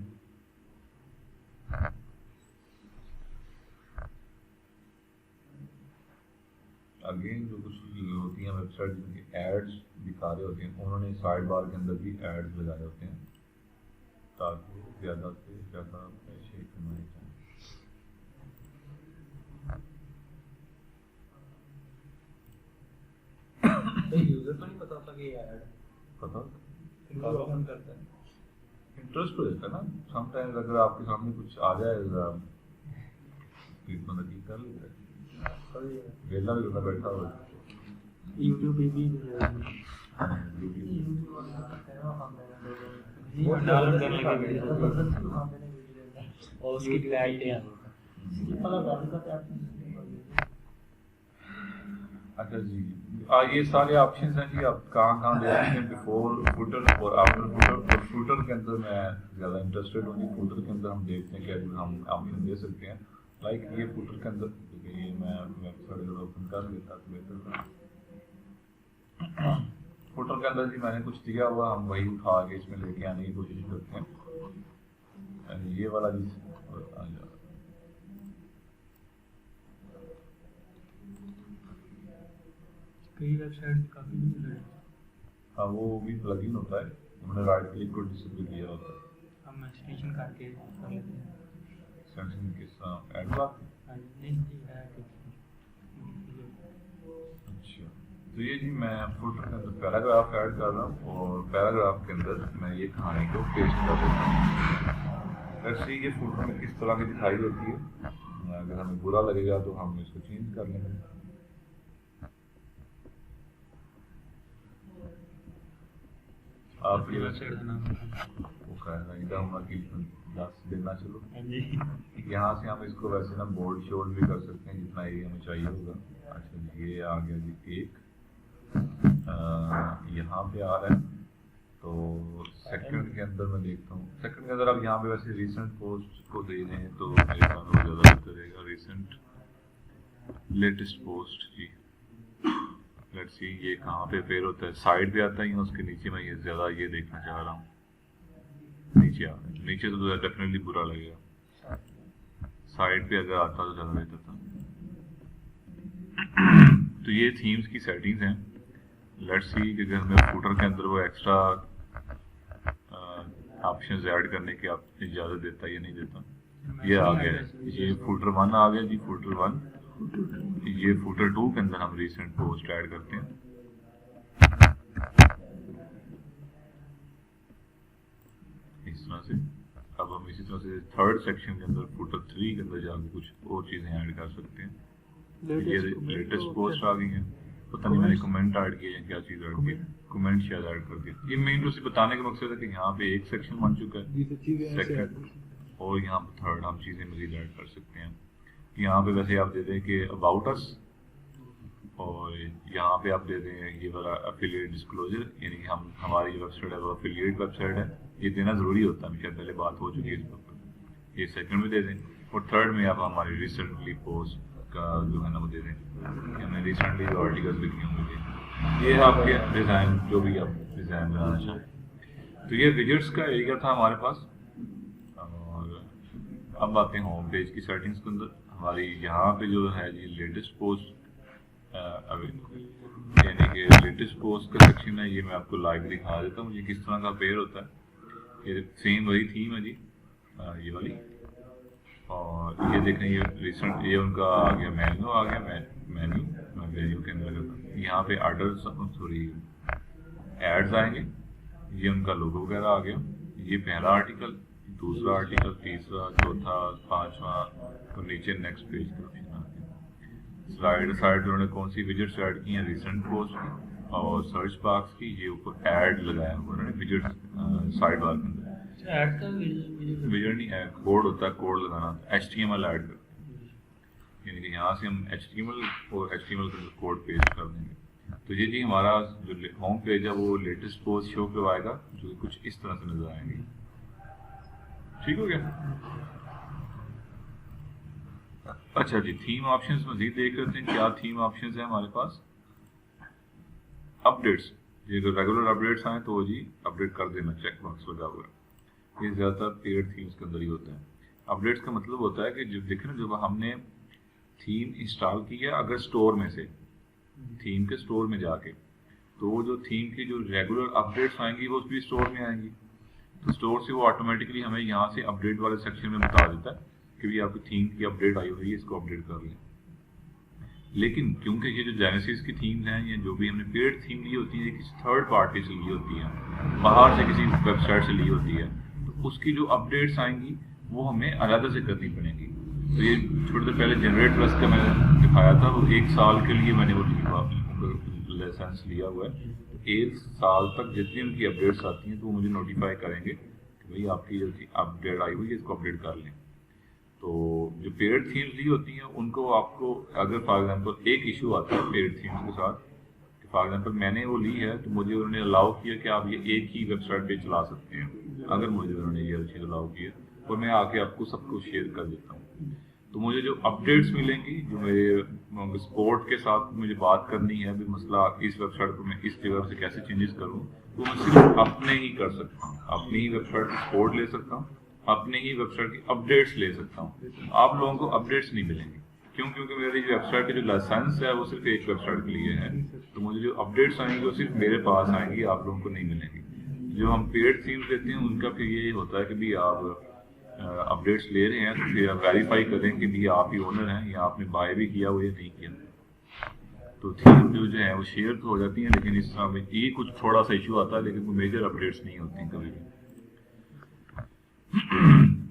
Speaker 1: अगेन जो कुछ होती हैं वेबसाइट जिनके एड्स दिखा रहे होते हैं, उन्होंने साइड बार के अंदर भी एड्स लगाए होते हैं ताकि ज़्यादा से ज़्यादा पैसे कमाए जाएं।
Speaker 4: यूजर को नहीं पता था कि ये ऐड
Speaker 1: पता
Speaker 4: ओपन करता है,
Speaker 1: इंटरेस्ट हो जाता है ना। समटाइम्स अगर आपके सामने कुछ आ जाए तो इतना नज़दीक कर लेता है, वेला भी बंदा बैठा हुआ है।
Speaker 4: यूट्यूब पे भी डाउनलोड करने के लिए और उसकी क्लैरिटी है।
Speaker 1: अच्छा जी, ये सारे ऑप्शंस हैं जी, आप कहाँ दे सकते हैं, बिफोर फुटर और आफ्टर फुटर। और फुटर के अंदर मैं ज़्यादा इंटरेस्टेड हूँ जी। फुटर के अंदर हम देखते हैं कि हम ऑप्शन दे सकते हैं, लाइक ये फुटर के अंदर ये मैं वेबसाइट ओपन कर लेता तो बेहतर था। फुटर के अंदर जी मैंने कुछ दिया हुआ, हम वही उठा के इसमें लेके आने की कोशिश करते हैं। ये वाला जी
Speaker 4: कई वेबसाइट काफी नहीं मिल रही।
Speaker 1: हाँ, वो भी प्लगइन होता है, हमने राइट क्लिक को डिसेबल किया होता है।
Speaker 4: हम एक्सटेंशन करके कर लेते हैं।
Speaker 1: एक्सटेंशन के साथ ऐड बात
Speaker 4: नहीं है।
Speaker 1: अच्छा, तो ये जी मैं फुटर के अंदर पैराग्राफ ऐड कर रहा हूँ और पैराग्राफ के अंदर मैं ये कहानी को पेस्ट कर देता हूँ। ऐसे ये फुटर में किस तरह की दिखाई देती है, अगर हमें बुरा लगेगा तो हम इसको चेंज कर लेंगे। आप ये
Speaker 4: वेबसाइट का नाम
Speaker 1: वो कहना कि 10 देना चलो। यहाँ से हम इसको वैसे ना बोल्ड शोल्ड भी कर सकते हैं जितना एरिया हमें चाहिए होगा। अच्छा जी, ये आ गया जी एक यहाँ पे आ रहा है, तो सेकंड के अंदर मैं देखता हूँ। सेकंड के अंदर आप यहाँ पे वैसे रिसेंट पोस्ट को दे दें तो मेरे ख्याल में ज़्यादा बेहतर रहेगा। रिसेंट लेटेस्ट पोस्ट जी, लेट्स सी ये कहाँ पे पेयर होता है, साइड पे आता है या उसके नीचे। मैं ये ज़्यादा ये देखना चाह रहा हूँ, नीचे आ रहा है। नीचे तो डेफिनेटली बुरा लगेगा, साइड पे अगर आता तो ज़्यादा बेहतर था। तो ये थीम्स की सेटिंग्स हैं। लेट्स सी कि अगर हमें फुटर के अंदर वो एक्स्ट्रा ऑप्शंस ऐड करने की आप इजाज़त देता है या नहीं देता। ये आ गया, ये फुटर 1 आ गया जी, फुटर 1। ये फुटर 2 के अंदर हम रिसेंट पोस्ट ऐड करते हैं। इस तरह से अब हम इसी तरह से थर्ड सेक्शन के अंदर फुटर 3 के अंदर जाकर कुछ और चीज़ें ऐड कर सकते हैं। ये लेटेस्ट पोस्ट आ गई है, पता नहीं मैंने कमेंट ऐड किए हैं, क्या चीज़ ऐड की, कमेंट शायद ऐड कर दिया। ये मेन तो सिर्फ बताने का मकसद है कि यहाँ पे एक सेक्शन बन चुका है, सेकंड और यहाँ पे थर्ड हम चीज़ें मज़ीद ऐड कर सकते हैं। यहाँ पे वैसे आप दे दें कि अबाउट अस, और यहाँ पे आप दे दें ये वाला एफिलिएट डिस्क्लोजर, यानी हम हमारी जो वेबसाइट है वो एफिलिएट वेबसाइट है, ये देना ज़रूरी होता है, शायद पहले बात हो चुकी है इस पर। ये सेकंड में दे दें, और थर्ड में आप हमारी रिसेंटली पोस्ट का जो है ना वो दे दें कि हमने रिसेंटली जो आर्टिकल्स लिखे होंगे। ये आपके डिज़ाइन जो भी आप डिज़ाइन बनाना चाहें। तो ये विजेट्स का एरिया था हमारे पास। और अब आते हैं होम पेज की सेटिंग्स के अंदर। हमारी यहाँ पे जो है जी लेटेस्ट पोस्ट, यानी कि लेटेस्ट पोस्ट का सेक्शन है, ये मैं आपको लाइव दिखा देता हूँ ये किस तरह का पेयर होता है। ये सेम वही थीम है जी, ये वाली। और ये देखें ये रिसेंट ये उनका आ गया मेन्यू, आ गया मेन्यू के अंदर यहाँ पे ऑर्डर्स सॉरी एड्स आएंगे, ये उनका लोगो वगैरह आ गया। ये पहला आर्टिकल, दूसरा आर्टिकल, तीसरा, चौथा, पांचवा, और नीचे नेक्स्ट पेज का ऑप्शन आ गया। साइड उन्होंने कौन सी विजिट्स ऐड की हैं, रिसेंट पोस्ट की और सर्च बॉक्स की, ये ऊपर ऐड लगाया हुआ उन्होंने विजिट्स साइड बार के अंदर।
Speaker 4: ऐड का विजिट
Speaker 1: नहीं है, कोड होता है, कोड लगाना, HTML ऐड करते हैं, यानी कि यहाँ से हम HTML और HTML का कोड पेस्ट कर देंगे। तो ये जी हमारा जो होम पेज है वो लेटेस्ट पोस्ट शो करवाएगा, जो कुछ इस तरह से नजर आएंगे। ठीक हो गया। अच्छा जी, थीम ऑप्शंस मजीद देख लेते हैं, क्या थीम ऑप्शंस है हमारे पास। अपडेट्स, ये जो रेगुलर अपडेट्स आए तो जी अपडेट कर देना, चेक बॉक्स लगा हुआ है। ये ज़्यादातर पेड थीम्स के अंदर ही होता है। अपडेट्स का मतलब होता है कि जब देखें ना, जब हमने थीम इंस्टॉल की है अगर स्टोर में से, थीम के स्टोर में जाके, तो वो जो थीम की जो रेगुलर अपडेट्स आएंगी वो भी स्टोर में आएंगी। तो स्टोर से वो ऑटोमेटिकली हमें यहाँ से अपडेट वाले सेक्शन में बता देता है कि भाई आपकी थीम की अपडेट आई हुई है, इसको अपडेट कर लें। लेकिन क्योंकि ये जो जेनेसिस की थीम्स हैं या जो भी हमने पेड थीम ली होती है, किसी थर्ड पार्टी से ली होती है, बाहर से किसी वेबसाइट से ली होती है, तो उसकी जो अपडेट्स आएंगी वो हमें अलग से करनी पड़ेंगी। तो ये थोड़ी देर पहले जनरेट प्लस का मैंने दिखाया था, वो 1 साल के लिए मैंने वो लाइसेंस लिया हुआ है। तो 1 साल तक जितनी उनकी अपडेट्स आती हैं तो वो मुझे नोटिफाई करेंगे कि भाई आपकी जो अपडेट आई हुई है इसको अपडेट कर लें। तो जो पेड थीम्स ली होती हैं उनको आपको, अगर फॉर एग्जांपल एक इशू आता है पेड थीम्स के साथ, कि फॉर एग्जांपल मैंने वो ली है तो मुझे उन्होंने अलाउ किया कि आप ये एक ही वेबसाइट पे चला सकते हैं, अगर मुझे उन्होंने ये चीज़ अलाउ की है, और मैं आके आपको सब कुछ शेयर कर देता हूँ। तो मुझे जो अपडेट्स मिलेंगी, जो मेरे सपोर्ट के साथ मुझे बात करनी है, भी मसला इस वेबसाइट पर मैं इस जगह से कैसे चेंजेस करूँ, तो मैं सिर्फ अपने ही कर सकता हूँ, अपनी ही वेबसाइट की सपोर्ट ले सकता हूँ, अपने ही वेबसाइट की अपडेट्स ले सकता हूँ। आप लोगों को अपडेट्स नहीं मिलेंगी, क्यों? क्योंकि मेरी जो वेबसाइट की जो लाइसेंस है वो सिर्फ एक वेबसाइट के लिए है। तो मुझे जो अपडेट्स आएंगी वो सिर्फ मेरे पास आएंगी, आप लोगों को नहीं मिलेंगी। जो हम पेड थीम्स देते हैं उनका फिर यही होता है कि भी आप अपडेट्स ले रहे हैं तो फिर आप वेरीफाई करें कि भी आप ही ओनर हैं या आपने बाय भी किया हुआ या नहीं किया। तो थीम जो है वो शेयर तो हो जाती हैं, लेकिन इस तरह में ये कुछ थोड़ा सा इशू आता है, लेकिन वो मेजर अपडेट्स नहीं होती हैं कभी भी।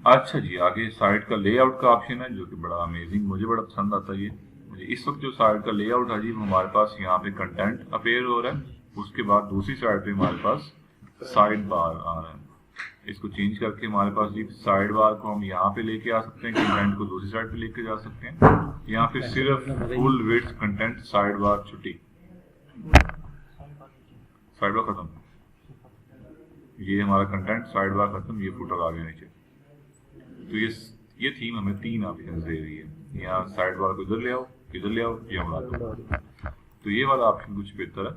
Speaker 1: अच्छा जी, आगे साइट का लेआउट का ऑप्शन है, जो कि बड़ा अमेजिंग, मुझे बड़ा पसंद आता है ये। मुझे इस वक्त जो साइट का लेआउट है जी, हमारे पास यहाँ पे कंटेंट अपेयर हो रहा है, उसके बाद दूसरी साइड पे हमारे पास साइड बार आ रहा है। इसको चेंज करके हमारे पास जी साइड बार को हम यहाँ पे लेके आ सकते हैं, कंटेंट को दूसरी साइड पे लेके जा सकते हैं, या फिर सिर्फ full width content side bar छुट्टी, साइड बार खत्म, ये हमारा कंटेंट साइड बार खत्म, ये फुटर आ गया नीचे। तो ये थीम हमें 3 ऑप्शन दे रही है, यहाँ साइड बार को इधर ले आओ, इधर ले आओ, ये उड़ा दो। तो ये वाला ऑप्शन कुछ बेहतर है।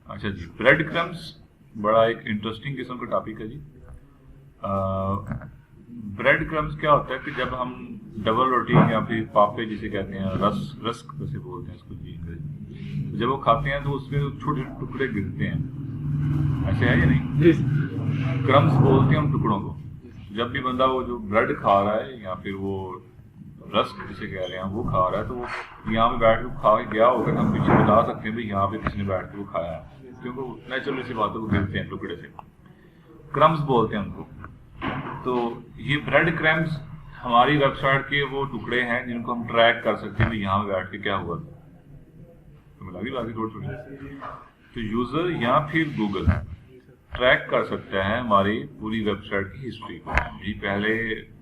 Speaker 1: अच्छा जी, ब्रेड क्रम्स बड़ा एक इंटरेस्टिंग किस्म का टॉपिक है जी। ब्रेड क्रम्स क्या होता है कि जब हम डबल रोटी या फिर पापे जिसे कहते हैं, रस्क जैसे बोलते हैं इसको जी अंग्रेजी, जब वो खाते हैं तो उसमें छोटे टुकड़े गिरते हैं, ऐसे है या नहीं? क्रम्स बोलते हैं हम टुकड़ों को। जब भी बंदा वो जो ब्रेड खा रहा है या फिर वो रस्क जिसे कह रहे हैं वो खा रहा है, तो वो यहाँ पे बैठ के खा के गया होगा, हम पीछे बता सकते हैं भाई यहाँ पे किसने बैठ के वो खाया है, क्योंकि नेचुरल सी बात है वो गिरते हैं टुकड़े से, क्रम्स बोलते हैं उनको। तो ये ब्रेड क्रम्स हमारी वेबसाइट के वो टुकड़े हैं जिनको हम ट्रैक कर सकते हैं यहाँ पे बैठ के क्या हुआ, तो मिला भी थोड़ी। तो यूजर या फिर गूगल ट्रैक कर सकता है हमारी पूरी वेबसाइट की हिस्ट्री को। जी पहले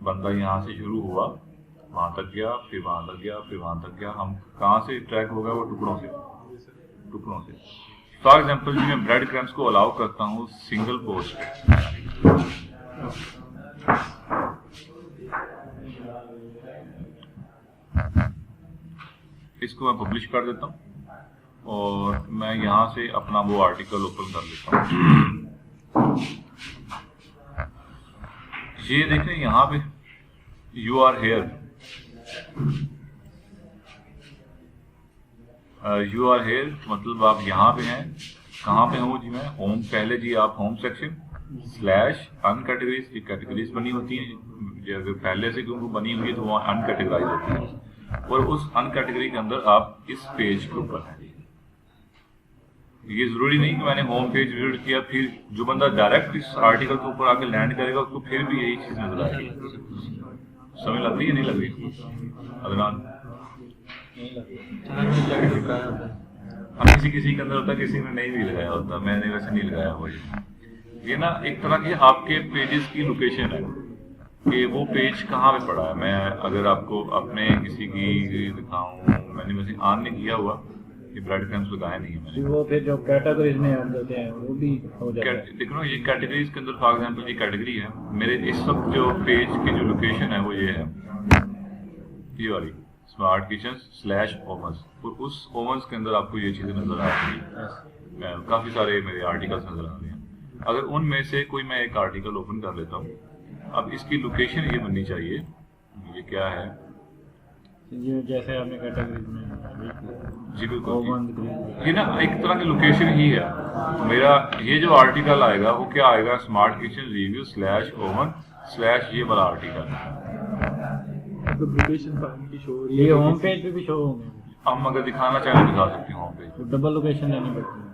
Speaker 1: बंदा यहाँ से शुरू हुआ, वहां तक गया, फिर वहां तक गया, फिर वहां तक गया, हम कहाँ से ट्रैक होगा? वो टुकड़ों से। फॉर एग्जाम्पल जी मैं ब्रेड क्रम्स को अलाउ करता हूँ सिंगल पोस्ट, इसको मैं पब्लिश कर देता हूँ और मैं यहाँ से अपना वो आर्टिकल ओपन कर लेता हूँ। ये देखें यहाँ पे you are here, you are here मतलब आप यहाँ पे हैं। कहाँ पे हूँ जी मैं? होम। पहले जी आप होम सेक्शन स्लैश अनकैटेगरीज, ये कैटेगरीज बनी होती हैं जो अगर पहले से क्योंकि बनी हुई है तो वो अनकैटेगराइज होती है, और उस अनकैटेगरी के अंदर आप इस पेज के ऊपर हैं। ये जरूरी नहीं कि मैंने होम पेज विजिट किया फिर जो बंदा डायरेक्ट इस आर्टिकल के ऊपर आके लैंड करेगा उसको फिर भी यही चीज नजर आएगी। समझ लग रही है नहीं लग रही? अदनान हम किसी किसी के अंदर होता है, किसी ने नहीं भी लगाया होता, मैंने वैसे नहीं लगाया हुआ। ये ना एक तरह की आपके पेजेस की लोकेशन है कि वो पेज कहाँ पे पड़ा है। मैं अगर आपको अपने किसी की दिखाऊं, मैंने वैसे ऑन नहीं किया हुआ, ये ब्रेड क्रम्स लगाया नहीं है मैंने।
Speaker 2: वो फिर जो कैटेगरीज में ऐड करते हैं वो भी हो जाता है।
Speaker 1: देखो ना ये कैटेगरीज के अंदर फॉर एग्जांपल ये कैटेगरी है मेरे इस वक्त जो पेज की जो लोकेशन है वो ये है, ये वाली स्मार्ट किचन स्लैश ओवन्स, और उस ओवन्स के अंदर आपको ये चीज़ें नजर आ रही हैं। काफ़ी सारे मेरे आर्टिकल्स नजर आ रहे हैं। अगर उनमें से कोई मैं एक आर्टिकल ओपन कर लेता हूँ, अब इसकी लोकेशन ये बननी चाहिए, ये क्या है
Speaker 2: ये जैसे आपने कैटेगरीज में
Speaker 1: जी बिल्कुल, ये ना एक तरह की लोकेशन ही है। मेरा ये जो आर्टिकल आएगा वो क्या आएगा, smart kitchen review slash oven slash ये वाला आर्टिकल।
Speaker 3: लोकेशन फाइनली शो हो रही है।
Speaker 2: ये होम पेज पे भी शो होंगे।
Speaker 1: हम अगर दिखाना चाहें दिखा सकते हैं होम पेज,
Speaker 2: तो डबल लोकेशन लेनी पड़ती है।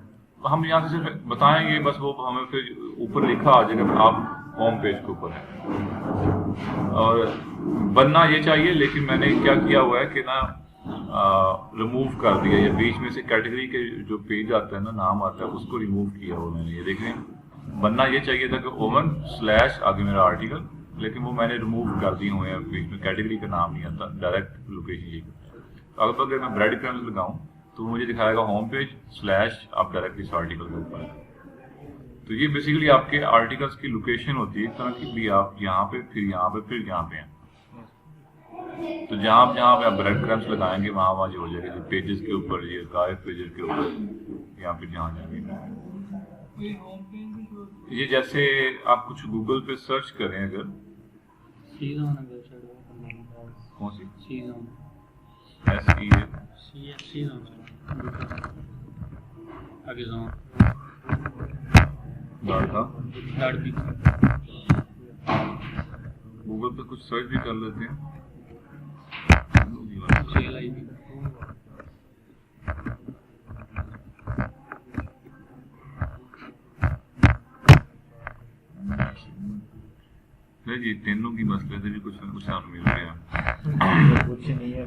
Speaker 1: हम यहाँ से सिर्फ बताएंगे बस, वो हमें फिर ऊपर लिखा आ जाएगा आप होम पेज के ऊपर है। और बनना ये चाहिए, लेकिन मैंने क्या किया हुआ है कि ना रिमूव कर दिया, ये बीच में से कैटेगरी के जो पेज आता है ना, नाम आता है, उसको रिमूव किया हुआ मैंने। ये देख रहे हैं, बनना ये चाहिए था कि ओवन स्लैश आगे मेरा आर्टिकल, लेकिन वो मैंने रिमूव कर दिए हुए हैं, बीच में कैटेगरी का नाम नहीं आता, डायरेक्ट लोकेशन ये करता है। अब अगर मैं ब्रेड क्रम्स लगाऊं तो मुझे दिखाएगा होम पेज स्लैश आप डायरेक्ट इस आर्टिकल के ऊपर है। तो ये बेसिकली आपके आर्टिकल्स की लोकेशन होती है, इस तरह की भी आप यहाँ पे फिर यहाँ पे फिर यहाँ पे हैं। तो जहाँ पे आप ब्रेड क्रम्स लगाएंगे वहाँ वहाँ जो हो जाएगा, जो पेजेस के ऊपर, ये गाइड पेजेस के ऊपर, यहाँ पे जहाँ जाएंगे। ये जैसे आप कुछ गूगल पे सर्च करें अगर, कौन सी गूगल पे कुछ सर्च भी कर लेते हैं। जी तीनों की मसले से भी कुछ ना कुछ मिल गया।
Speaker 2: कुछ नहीं है।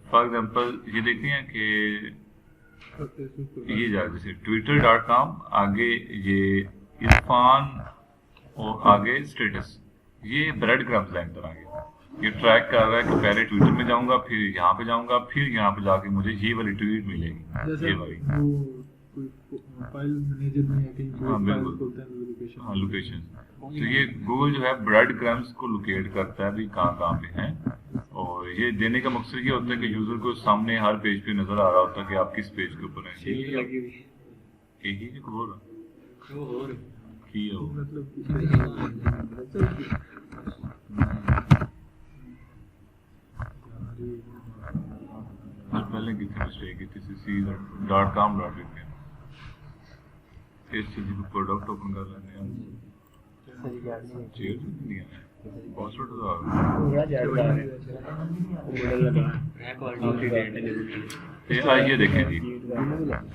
Speaker 1: फॉर एग्जाम्पल ये देखते हैं कि ये जा जैसे twitter.com, आगे ये इरफान और आगे स्टेटस, ये ब्रेड क्रम्स लाइन पर आ गया। ये ट्रैक कर रहा है कि पहले ट्विटर में जाऊंगा, फिर यहाँ पे जाऊंगा, फिर यहाँ पे जाके मुझे ये वाली ट्वीट मिलेगी, ये वाली।
Speaker 3: फाइल मैनेजर में है कहीं
Speaker 1: हाँ बिल्कुल, हाँ लोकेशन। तो ये गूगल जो है ब्रेड क्रम्स को लोकेट करता है भी कहाँ पे हैं, और ये देने का मकसद ये होता है कि यूजर को सामने हर पेज पे नजर आ रहा होता है कि आप किस पेज के ऊपर हैं। पहले कितनी मिस्टेक की थी, इस चीज को प्रोडक्ट ओपन कर लेते हैं। ये देखें जी,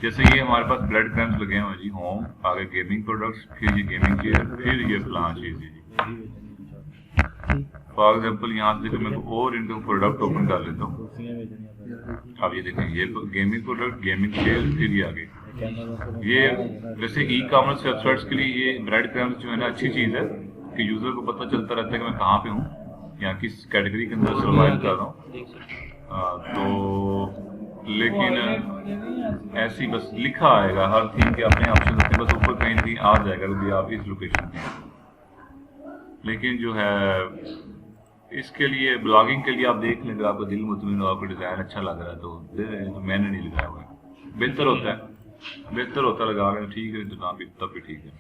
Speaker 1: जैसे ये हमारे पास ब्रेड क्रम्स लगे हुए हैं जी, होम, आगे गेमिंग प्रोडक्ट्स, फिर ये गेमिंग चीज, फिर ये फलां चीज जी। फॉर एग्जाम्पल यहाँ से मैं और इनका प्रोडक्ट ओपन कर लेता हूँ। अब ये देखें, ये गेमिंग प्रोडक्ट, गेमिंग चेयर, फिर ये आगे ये वैसे ई कॉमर्स वेबसाइट्स के लिए ये ब्रेड क्रम्स जो है ना अच्छी चीज़ है कि यूज़र को पता चलता रहता है कि मैं कहाँ पे हूँ, या किस कैटेगरी के अंदर सर्वाइव कर रहा हूँ। तो लेकिन ऐसी बस लिखा आएगा, हर थीम के अपने ऑप्शन होते हैं, बस ऊपर कहीं ना कहीं आ जाएगा कि आप इस लोकेशन पे हैं। लेकिन जो है इसके लिए ब्लॉगिंग के लिए आप देख लें, अगर आपका दिल मुतमिन हो, आपको डिज़ाइन अच्छा लग रहा है तो मैंने नहीं लगाया हुआ है, बेहतर होता है लगा लें, ठीक है, तो तब भी ठीक है।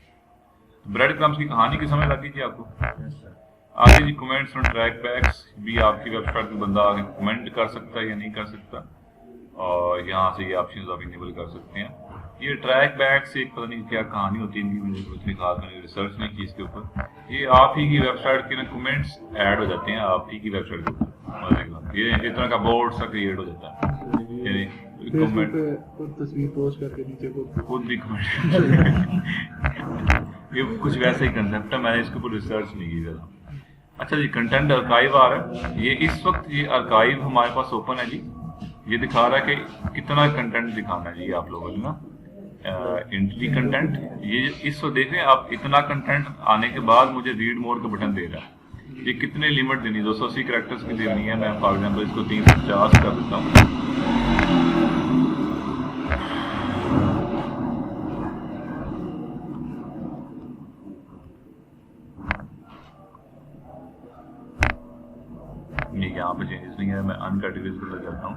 Speaker 1: ब्रेड क्रम्स की कहानी की समझ लगी थी आपको? आगे जी कमेंट्स और ट्रैक बैक्स भी आपकी वेबसाइट पे बंदा आगे कमेंट कर सकता है या नहीं कर सकता, और यहाँ से ये ऑप्शंस आप इनेबल कर सकते हैं। ये ट्रैक बैक से एक पता नहीं क्या कहानी होती है इनकी, मुझे उतनी खास मैंने रिसर्च नहीं की इसके ऊपर। ये आप ही की वेबसाइट के ना कमेंट्स ऐड हो जाते हैं आप ही की वेबसाइट के ऊपर, ये इस तरह का बोर्ड सा क्रिएट हो जाता है, यानी कमेंट
Speaker 3: खुद तस्वीर पोस्ट करके नीचे
Speaker 1: खुद भी कमेंट ये कुछ वैसा ही कंसेप्ट है, मैंने इसके ऊपर रिसर्च नहीं की ज़्यादा। अच्छा जी, कंटेंट आर्काइव आ रहा है, ये इस वक्त ये आर्काइव हमारे पास ओपन है जी। ये दिखा रहा है कि कितना कंटेंट दिखाना है जी आप लोगों ने ना, एंट्री कंटेंट। ये इस वक्त देख रहे हैं आप, इतना कंटेंट आने के बाद मुझे रीड मोर का बटन दे रहा है। ये कितने लिमिट देनी है, 280 कैरेक्टर्स की देनी है। मैं फॉर एग्जांपल इसको 350 कर देता हूँ। यहाँ पे चेंजेस नहीं है, मैं अनकैटेगराइज कर जाता हूँ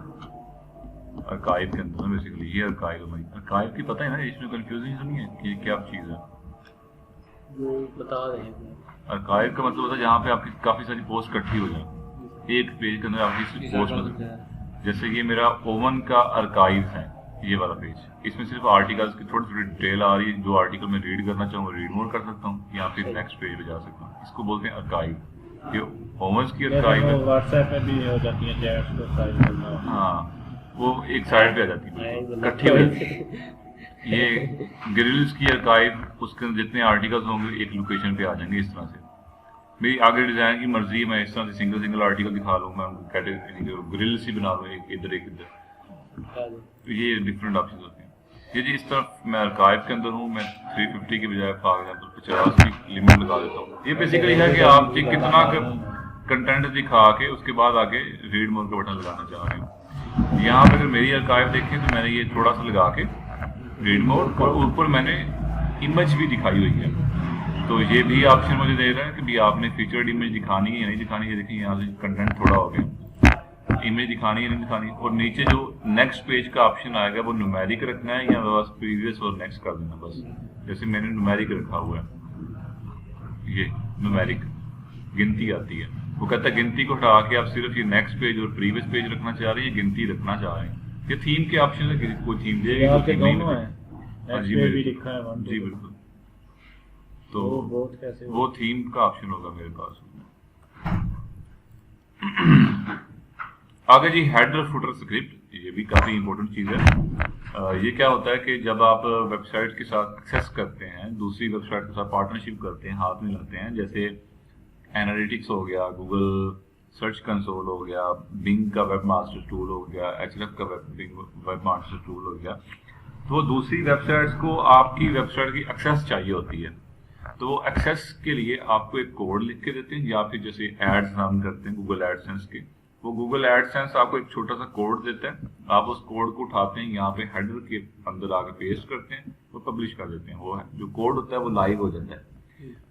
Speaker 1: आर्काइव के अंदर। बेसिकली ये आर्काइव की पता है ना, इसमें कंफ्यूजन नहीं है कि क्या चीज़ है,
Speaker 4: वो बता रहे हैं।
Speaker 1: आर्काइव का मतलब होता है जहाँ पे आपकी काफ़ी सारी पोस्ट इकट्ठी हो जाए एक पेज के अंदर आपकी पोस्ट मतलब। जैसे ये मेरा ओवन का आर्काइव है, ये वाला पेज, इसमें सिर्फ आर्टिकल्स की थोड़ी थोड़ी डिटेल आ रही है। जो आर्टिकल मैं रीड करना चाहूँ रीड मोर कर सकता हूँ, या फिर नेक्स्ट पेज पे जा सकता हूँ। इसको बोलते हैं आर्काइव। ये ओवन्स की आर्काइव है,
Speaker 2: व्हाट्सएप पे भी हो जाती है चैट्स को साइड करना।
Speaker 1: हाँ, वो एक साइड पे आ जाती है इकट्ठी हो जाती है। ये ग्रिल्स की आर्काइव, उसके अंदर जितने आर्टिकल्स होंगे एक लोकेशन पे आ जाएंगे। इस तरह से मेरी आगे डिजाइन की मर्जी है, मैं इस तरह से सिंगल आर्टिकल दिखा लूँ, मैं कैटेगरी ग्रिल्स ही बना लूँ, एक इधर एक इधर। ये डिफरेंट ऑप्शन होते हैं। ये जी इस तरफ मैं आर्काइव के अंदर हूँ, मैं 350 के बजाय फॉर एग्जाम्पल 50 की लिमिट लगा देता हूँ। ये बेसिकली है कि आप कितना कंटेंट दिखा के उसके बाद आगे रीड मोर का बटन लगाना चाह रहे हैं। यहाँ पे अगर मेरी आर्काइव देखें तो मैंने ये थोड़ा सा लगा के रीड मोर, और ऊपर मैंने इमेज भी दिखाई हुई है। तो ये भी ऑप्शन मुझे दे रहा है कि भी आपने फीचर्ड इमेज दिखानी है या नहीं दिखानी है। देखिए यहाँ से कंटेंट थोड़ा हो गया, इमेज दिखानी है नहीं दिखानी। और नीचे जो नेक्स्ट पेज का ऑप्शन आएगा वो न्यूमेरिक रखना है या बस प्रीवियस और नेक्स्ट कर देना बस। जैसे मैंने न्यूमेरिक रखा हुआ है, ये न्यूमेरिक गिनती आती है, वो कहता है गिनती को हटा के आप सिर्फ ये नेक्स्ट पेज और प्रीवियस पेज रखना चाह रहे हैं, गिनती रखना चाह रहे हैं। ये थीम के ऑप्शन है, कोई थीम देगी
Speaker 2: आपके दोनों है, नेक्स्ट पे भी लिखा है 1
Speaker 1: जी बिल्कुल। तो वो थीम का ऑप्शन होगा मेरे पास। आगे जी हेडर फुटर स्क्रिप्ट, ये भी काफ़ी इंपॉर्टेंट चीज़ है। ये क्या होता है कि जब आप वेबसाइट के साथ एक्सेस करते हैं, दूसरी वेबसाइट के साथ पार्टनरशिप करते हैं, हाथ मिलाते हैं, जैसे एनालिटिक्स हो गया, गूगल सर्च कंसोल हो गया, बिंग का वेब मास्टर टूल हो गया, एचएफ का वेब मास्टर टूल हो गया, तो दूसरी वेबसाइट्स को आपकी वेबसाइट की एक्सेस चाहिए होती है। तो वो एक्सेस के लिए आपको एक कोड लिख के देते हैं, या फिर जैसे एड्स रन करते हैं गूगल एडसेंस के, वो गूगल एडसेंस आपको एक छोटा सा कोड देता है। आप उस कोड को उठाते हैं, यहाँ पे हेडर के अंदर आके पेस्ट करते हैं, वो पब्लिश कर देते हैं। वो जो कोड होता है वो लाइव हो जाता है।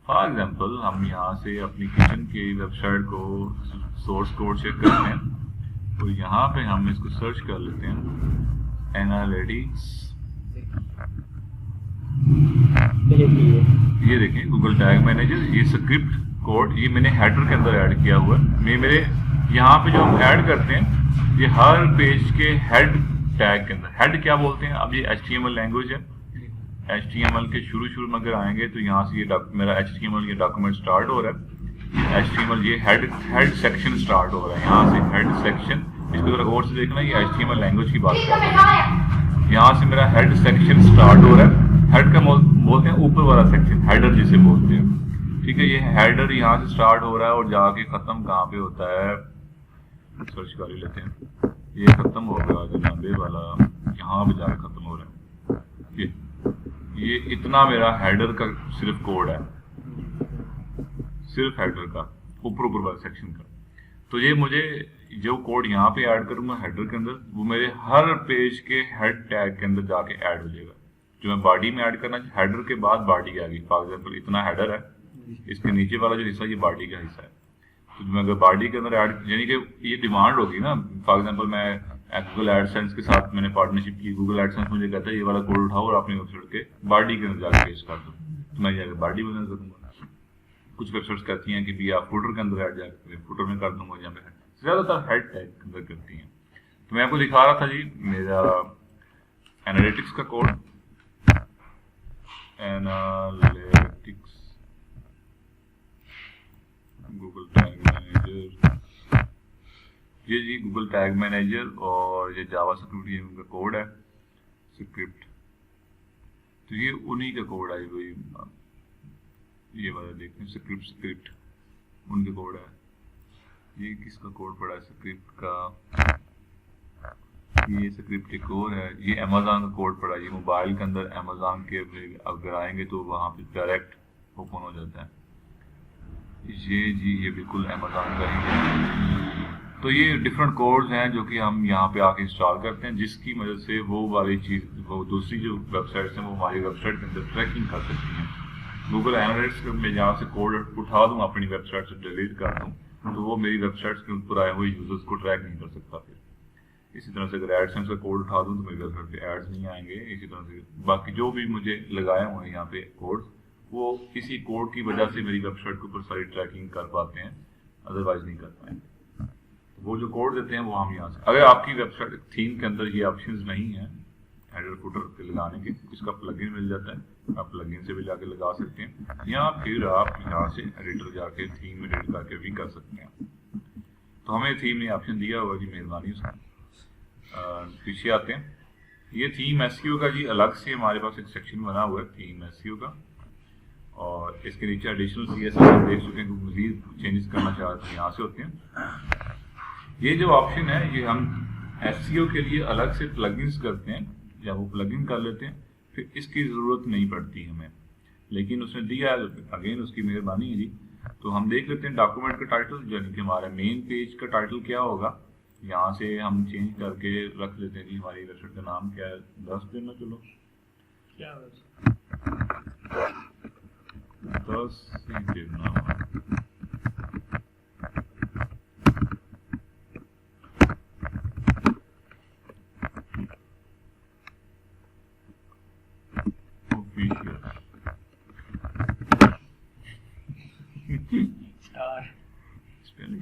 Speaker 1: फॉर एग्जाम्पल हम यहाँ से अपनी किचन की वेबसाइट को सोर्स कोड चेक करते हैं, तो यहाँ पे हम इसको सर्च कर लेते हैं एनालिटिक्स। ये देखें गूगल टैग मैनेजर, ये स्क्रिप्ट कोड ये मैंने हेडर के अंदर ऐड किया हुआ है। मेरे यहाँ पे जो हम ऐड करते हैं, ये हर पेज के हेड टैग के अंदर, हेड क्या बोलते हैं, अब ये HTML लैंग्वेज है। HTML के शुरू में अगर आएंगे तो यहाँ से ये मेरा HTML ये डॉक्यूमेंट स्टार्ट हो रहा है। HTML ये हेड सेक्शन स्टार्ट हो रहा है, यहाँ से हेड सेक्शन, इसको जरा गौर से देखना, ये HTML लैंग्वेज की बात कर रहा है। यहाँ से मेरा हेड सेक्शन स्टार्ट हो रहा है। हेड का बोलते हैं ऊपर वाला सेक्शन, हेडर जिसे बोलते हैं, ठीक है। ये हेडर यहाँ से स्टार्ट हो रहा है और जाके खत्म कहाँ पे होता है, सर्च कर ही लेते हैं। ये खत्म होगा जनाबे वाला, यहाँ पे जाके खत्म हो रहा है। ये इतना मेरा हेडर का सिर्फ कोड है, सिर्फ हेडर का, ऊपर वाला सेक्शन का। तो ये मुझे जो कोड यहाँ पे ऐड करूंगा हेडर के अंदर, वो मेरे हर पेज के हेड टैग के अंदर जाके ऐड हो जाएगा। जो मैं बॉडी में ऐड करना, हेडर के बाद बॉडी आ गई। फॉर एग्जाम्पल इतना हेडर है, इसके नीचे वाला जो हिस्सा ये बॉडी का हिस्सा है। तो मैं अगर बॉडी के अंदर ऐड, यानी कि ये डिमांड होगी ना, फॉर एग्जाम्पल मैं गूगल एडसेंस के साथ मैंने पार्टनरशिप की, गूगल एडसेंस मुझे कहता है ये वाला कोड उठाओ और अपनी वेबसाइट के बॉडी के अंदर जाकर पेस्ट कर दो, तो मैं जाकर बॉडी में करूँगा। कुछ वेबसाइट्स कहती हैं कि भी आप फुटर के अंदर ऐड जाकर फुटर में कर दूंगा, यहाँ पे ज़्यादातर हेड टैग के अंदर करती हैं। तो मैं आपको दिखा रहा था जी मेरा एनालिटिक्स का code, analytics Google tag manager, ये जी गूगल टैग मैनेजर और ये जावा स्क्रिप्ट, ये उनका कोड है स्क्रिप्ट। तो ये उन्हीं का कोड है, वही ये वाला देखते हैं स्क्रिप्ट उनके कोड है। ये किसका कोड पड़ा है स्क्रिप्ट का, ये स्क्रिप्ट एक और है, ये अमेज़ॉन का कोड पड़ा है। ये मोबाइल के अंदर अमेज़ॉन के अगर आएंगे तो वहाँ पे डायरेक्ट ओपन हो जाता है। ये जी ये बिल्कुल अमेज़ॉन का ही है। तो ये डिफरेंट कोड्स हैं जो कि हम यहाँ पे आके इंस्टॉल करते हैं, जिसकी मदद से वो वाली चीज़, वो दूसरी जो वेबसाइट्स हैं वो हमारी वेबसाइट के अंदर ट्रैकिंग कर सकती हैं। गूगल एनालिटिक्स में यहाँ से कोड उठा दूँ, अपनी वेबसाइट से डिलीट कर दूँ, तो वो मेरी वेबसाइट्स के ऊपर आए हुए यूजर्स को ट्रैक नहीं कर सकता। फिर इसी तरह से अगर एडसेंस का कोड उठा दूँ तो मेरी वेबसाइट पे एड्स नहीं आएंगे। इसी तरह से बाकी जो भी मुझे लगाए हुए हैं यहाँ पे कोड, वो इसी कोड की वजह से मेरी वेबसाइट के ऊपर सारी ट्रैकिंग कर पाते हैं, अदरवाइज नहीं कर पाएंगे। वो जो कोड देते हैं वो हम यहाँ से, अगर आपकी वेबसाइट थीम के अंदर ये ऑप्शंस नहीं है हेडर फुटर पे लगाने के, इसका प्लगइन मिल जाता है, आप प्लगइन से भी जाके लगा सकते हैं, या फिर आप यहाँ से एडिटर जाके थीम एडिट करके भी कर सकते हैं। तो हमें थीम ने ऑप्शन दिया हुआ जी, मेहरबानी उसका। पीछे आते हैं, ये थीम एसईओ का जी अलग से हमारे पास एक सेक्शन बना हुआ है थीम एसईओ का, और इसके नीचे एडिशनल सीएसएस हम देख चुके हैं कि मजीद चेंजेस करना चाहते हैं यहाँ से होते हैं। ये जो ऑप्शन है ये हम एसईओ के लिए अलग से प्लगइन्स करते हैं, या वो प्लगइन कर लेते हैं, फिर इसकी ज़रूरत नहीं पड़ती हमें, लेकिन उसने दिया है अगेन उसकी मेहरबानी है जी। तो हम देख लेते हैं डॉक्यूमेंट का टाइटल, यानी कि हमारे मेन पेज का टाइटल क्या होगा, यहाँ से हम चेंज करके रख लेते हैं कि हमारी वेबसाइट का नाम क्या है, 10 देना, चलो
Speaker 4: क्या
Speaker 1: 10 ही देना।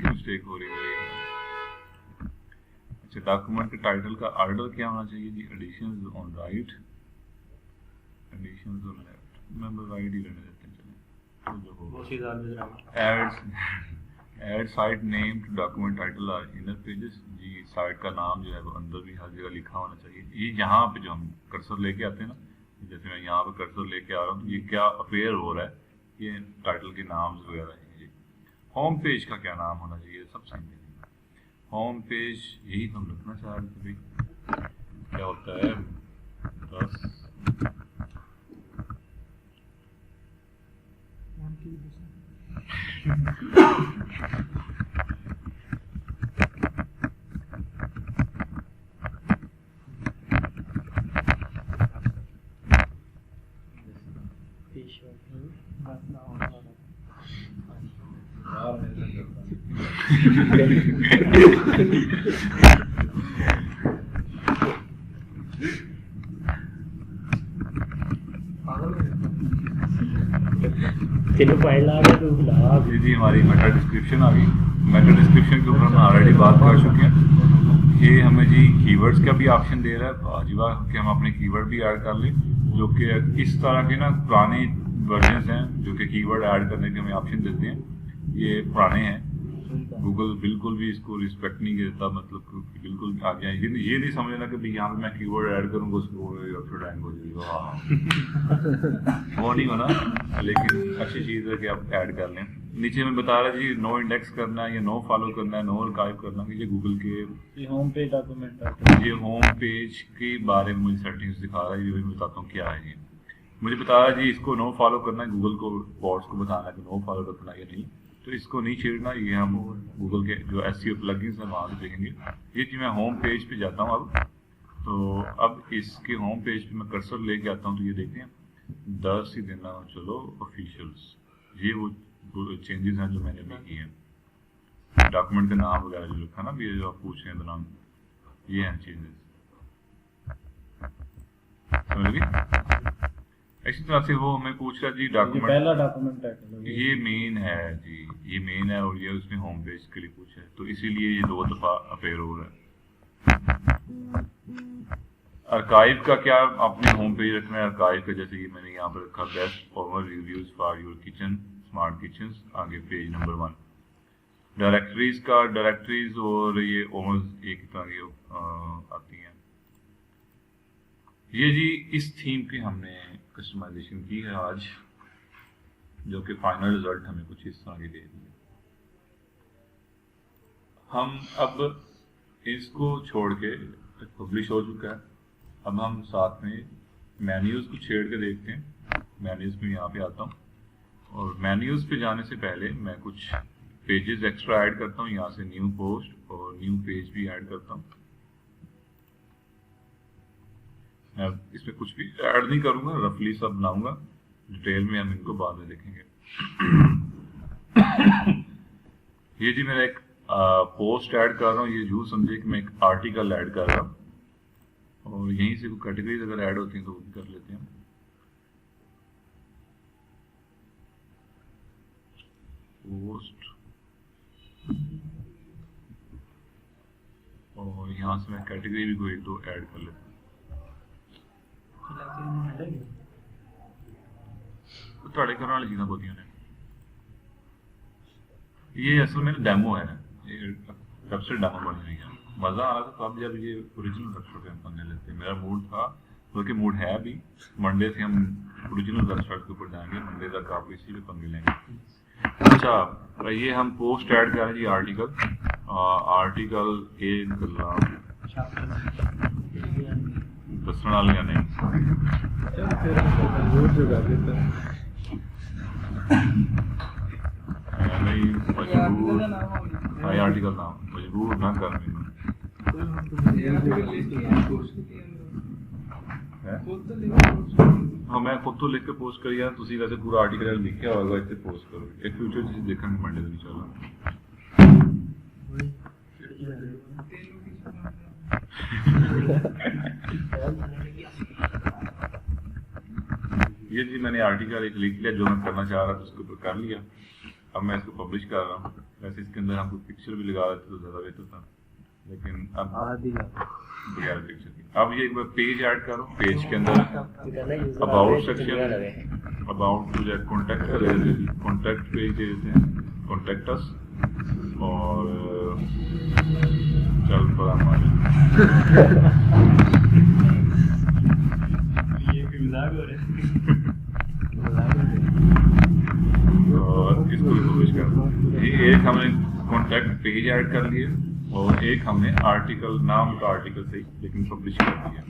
Speaker 1: मिस्टेक हो रही है। अच्छा, डॉक्यूमेंट के टाइटल का ऑर्डर क्या होना चाहिए जी, additions on right, additions on left, मैं राइट ही रहने देते हैं। चलो add site name to document title और इनर पेजेस जी, साइट का नाम जो है वो अंदर भी हर जगह लिखा होना चाहिए। ये यहाँ पे जो हम कर्सर लेके आते हैं ना, जैसे मैं यहाँ पे कर्सर लेके आ रहा हूँ, ये क्या अपेयर हो रहा है, ये टाइटल के नाम वगैरह हैं जी। होम पेज का क्या नाम होना चाहिए, सब सही है। होम पेज यही तो हम रखना चाह रहे थे भाई, क्या होता है 10
Speaker 4: तेरे फाइल आ गया तो बुला
Speaker 1: जी हमारी मेटा डिस्क्रिप्शन आ गई। मेटा डिस्क्रिप्शन के ऊपर हम ऑलरेडी बात कर चुके हैं। ये हमें जी कीवर्ड्स का भी ऑप्शन दे रहा है, वाजिबा कि हम अपने कीवर्ड भी ऐड कर लें, जो कि इस तरह के ना पुराने वर्जन्स हैं जो कि कीवर्ड ऐड करने के हमें ऑप्शन देते हैं, ये पुराने हैं। गूगल बिल्कुल भी इसको रिस्पेक्ट नहीं देता, मतलब बिल्कुल आ गया ये नहीं समझना कि भाई यहाँ पे मैं कीवर्ड ऐड करूँगा उसको वेबसाइट हैंग हो जाएगी, वो नहीं होना। लेकिन अच्छी चीज़ है कि आप ऐड कर लें। नीचे में बता रहा है जी नो इंडेक्स करना है या नो फॉलो करना है, नो आर्काइव करना है। ये गूगल के
Speaker 2: ये होम पेज डॉक्यूमेंट,
Speaker 1: ये होम पेज के बारे में मुझे सेटिंग्स दिखा रहा है, ये भी मैं बताता हूँ क्या है। ये मुझे बता रहा है जी इसको नो फॉलो करना है, गूगल को बॉट्स को बताना है कि नो फॉलो रखना है या नहीं, तो इसको नहीं छेड़ना। ये हम गूगल के जो एसईओ प्लगइन्स हैं वहाँ से देखेंगे। ये जी मैं होम पेज पे जाता हूँ अब, तो अब इसके होम पेज पे मैं कर्सर लेके आता हूँ, तो ये देखते हैं 10 ही देना, चलो ऑफिशियल्स। ये वो चेंजेस हैं जो मैंने अभी किए हैं, डॉक्यूमेंट का नाम वगैरह जो लिखा ना, ये जो आप पूछ रहे हैं नाम, ये हैं चेंजेस, समझ गए। इसी तरह से वो हमें पूछ रहा जी
Speaker 2: ये
Speaker 1: डॉक्यूमेंट,
Speaker 2: पहला डॉक्यूमेंट है मतलब
Speaker 1: ये मेन है जी, ये मेन है और ये उसमें होम पेज के लिए पूछा है, तो इसीलिए ये 2 दफ़ा अपेयर हो रहा है। आर्काइव का क्या आपने होम पेज रखना है, आर्काइव का जैसे कि मैंने यहाँ पर रखा best over reviews for your kitchen smart kitchen, आगे पेज नंबर 1। डायरेक्टरीज का, डायरेक्टरीज और ये ओवर्स एक ही तरह की आती हैं। ये जी इस थीम की हमने कस्टमाइजेशन की है आज, जो कि फाइनल रिजल्ट हमें कुछ इस तरह की दे दी है। हम अब इसको छोड़ के पब्लिश हो चुका है, अब हम साथ में मेन्यूज़ को छेड़ के देखते हैं। मेन्यूज़ में यहाँ पे आता हूँ और मेन्यूज़ पे जाने से पहले मैं कुछ पेजेस एक्स्ट्रा ऐड करता हूँ, यहाँ से न्यू पोस्ट और न्यू पेज भी ऐड करता हूँ। मैं इसमें कुछ भी ऐड नहीं करूँगा, रफली सब बनाऊँगा, डिटेल में हम इनको बाद में देखेंगे। ये जी मेरा एक पोस्ट ऐड कर रहा हूँ, ये यूँ समझे कि मैं एक आर्टिकल ऐड कर रहा हूँ और यहीं से कोई कैटेगरीज अगर ऐड होती हैं तो वो भी कर लेते हैं। पोस्ट और यहाँ से मैं कैटेगरी भी कोई 1-2 ऐड कर लेता हूँ। ਤੁਹਾਡੇ ਕਰਨ ਵਾਲੀ ਚੀਜ਼ਾਂ ਬਹੁਤੀਆਂ ਨੇ। ये असल में डेमो है, ये वेबसाइट डेमो बनी हुई है। मज़ा आ रहा था तब जब ये ओरिजिनल वेबसाइट हम पढ़ने लगते। मेरा मूड था, बल्कि मूड है अभी, मंडे से हम ओरिजिनल वेबसाइट के ऊपर जाएंगे, मंडे तक आप इसी पे पंगे लेंगे। अच्छा, ये हम पोस्ट ऐड कर रहे हैं जी, आर्टिकल ए दसण वालियां नहीं,
Speaker 3: चलो फिर मजबूर जगा देता है।
Speaker 1: नहीं मजबूर, हाँ आर्टिकल नाम मजबूर ना कर मैनू। हाँ मैं खुद तो लिख के पोस्ट करी यार, तुसी वैसे पूरा आर्टिकल लिखा होगा, इतने पोस्ट करो। एक फ्यूचर तुसी देखेंगे मंडे दिन इंशाल्लाह। ये जी मैंने आर्टिकल एक लिख लिया, जो मैं करना चाह रहा था उसके ऊपर कर लिया। अब मैं इसको पब्लिश कर रहा हूँ। वैसे इसके अंदर हम कुछ पिक्चर भी लगा देते तो ज़्यादा बेहतर था, लेकिन अब बगैर पिक्चर की। अब ये एक बार पेज ऐड करो, पेज के अंदर अबाउट सेक्शन, अबाउट टू जाए कॉन्टैक्ट कर देते हैं, कॉन्टैक्ट पेज दे देते हैं, कॉन्टैक्ट अस, और चल पड़ा हमारे
Speaker 4: ये भी मजाक हो रहा है।
Speaker 1: और इसको भी पब्लिश कर। ये एक हमने कॉन्टैक्ट पेज ऐड कर लिए और एक हमने आर्टिकल, नाम का आर्टिकल सही लेकिन पब्लिश कर दिया।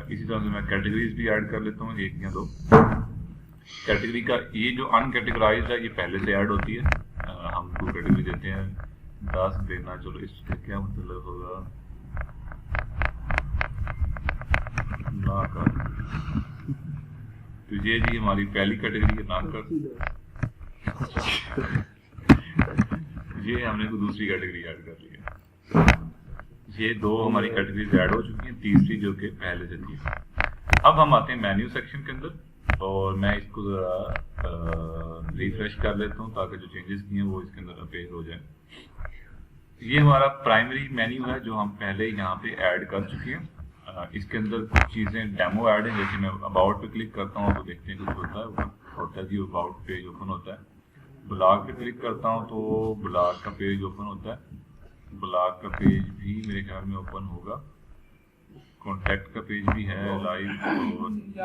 Speaker 1: इसी तरह से मैं कैटेगरीज भी ऐड कर लेता हूँ, 1 या 2 कैटेगरी का। ये जो अनकैटेगराइज्ड है ये पहले से ऐड होती है। हम 2 कैटेगरी देते हैं, 10 देना, चलो इसका क्या मतलब होगा ना कर। तो ये जी हमारी पहली कैटेगरी है, ना कर। ये हमने को दूसरी कैटेगरी ऐड कर ली है। ये 2 हमारी कैटेगरीज ऐड हो चुकी हैं, तीसरी जो कि पहले से थी। अब हम आते हैं मेन्यू सेक्शन के अंदर और मैं इसको ज़रा रिफ्रेश कर लेता हूँ ताकि जो चेंजेस किए हैं वो इसके अंदर अपेयर हो जाए। ये हमारा प्राइमरी मेन्यू है जो हम पहले यहाँ पे ऐड कर चुके हैं। इसके अंदर कुछ चीज़ें डेमो ऐड हैं, जैसे मैं अबाउट पे क्लिक करता हूँ तो देखते हैं कुछ होता है जी, अबाउट पेज ओपन होता है। ब्लॉग पे क्लिक करता हूँ तो ब्लॉग का पेज ओपन होता है। ब्लॉग का पेज भी मेरे ख्याल में ओपन होगा। कॉन्टैक्ट का पेज भी है लाइव,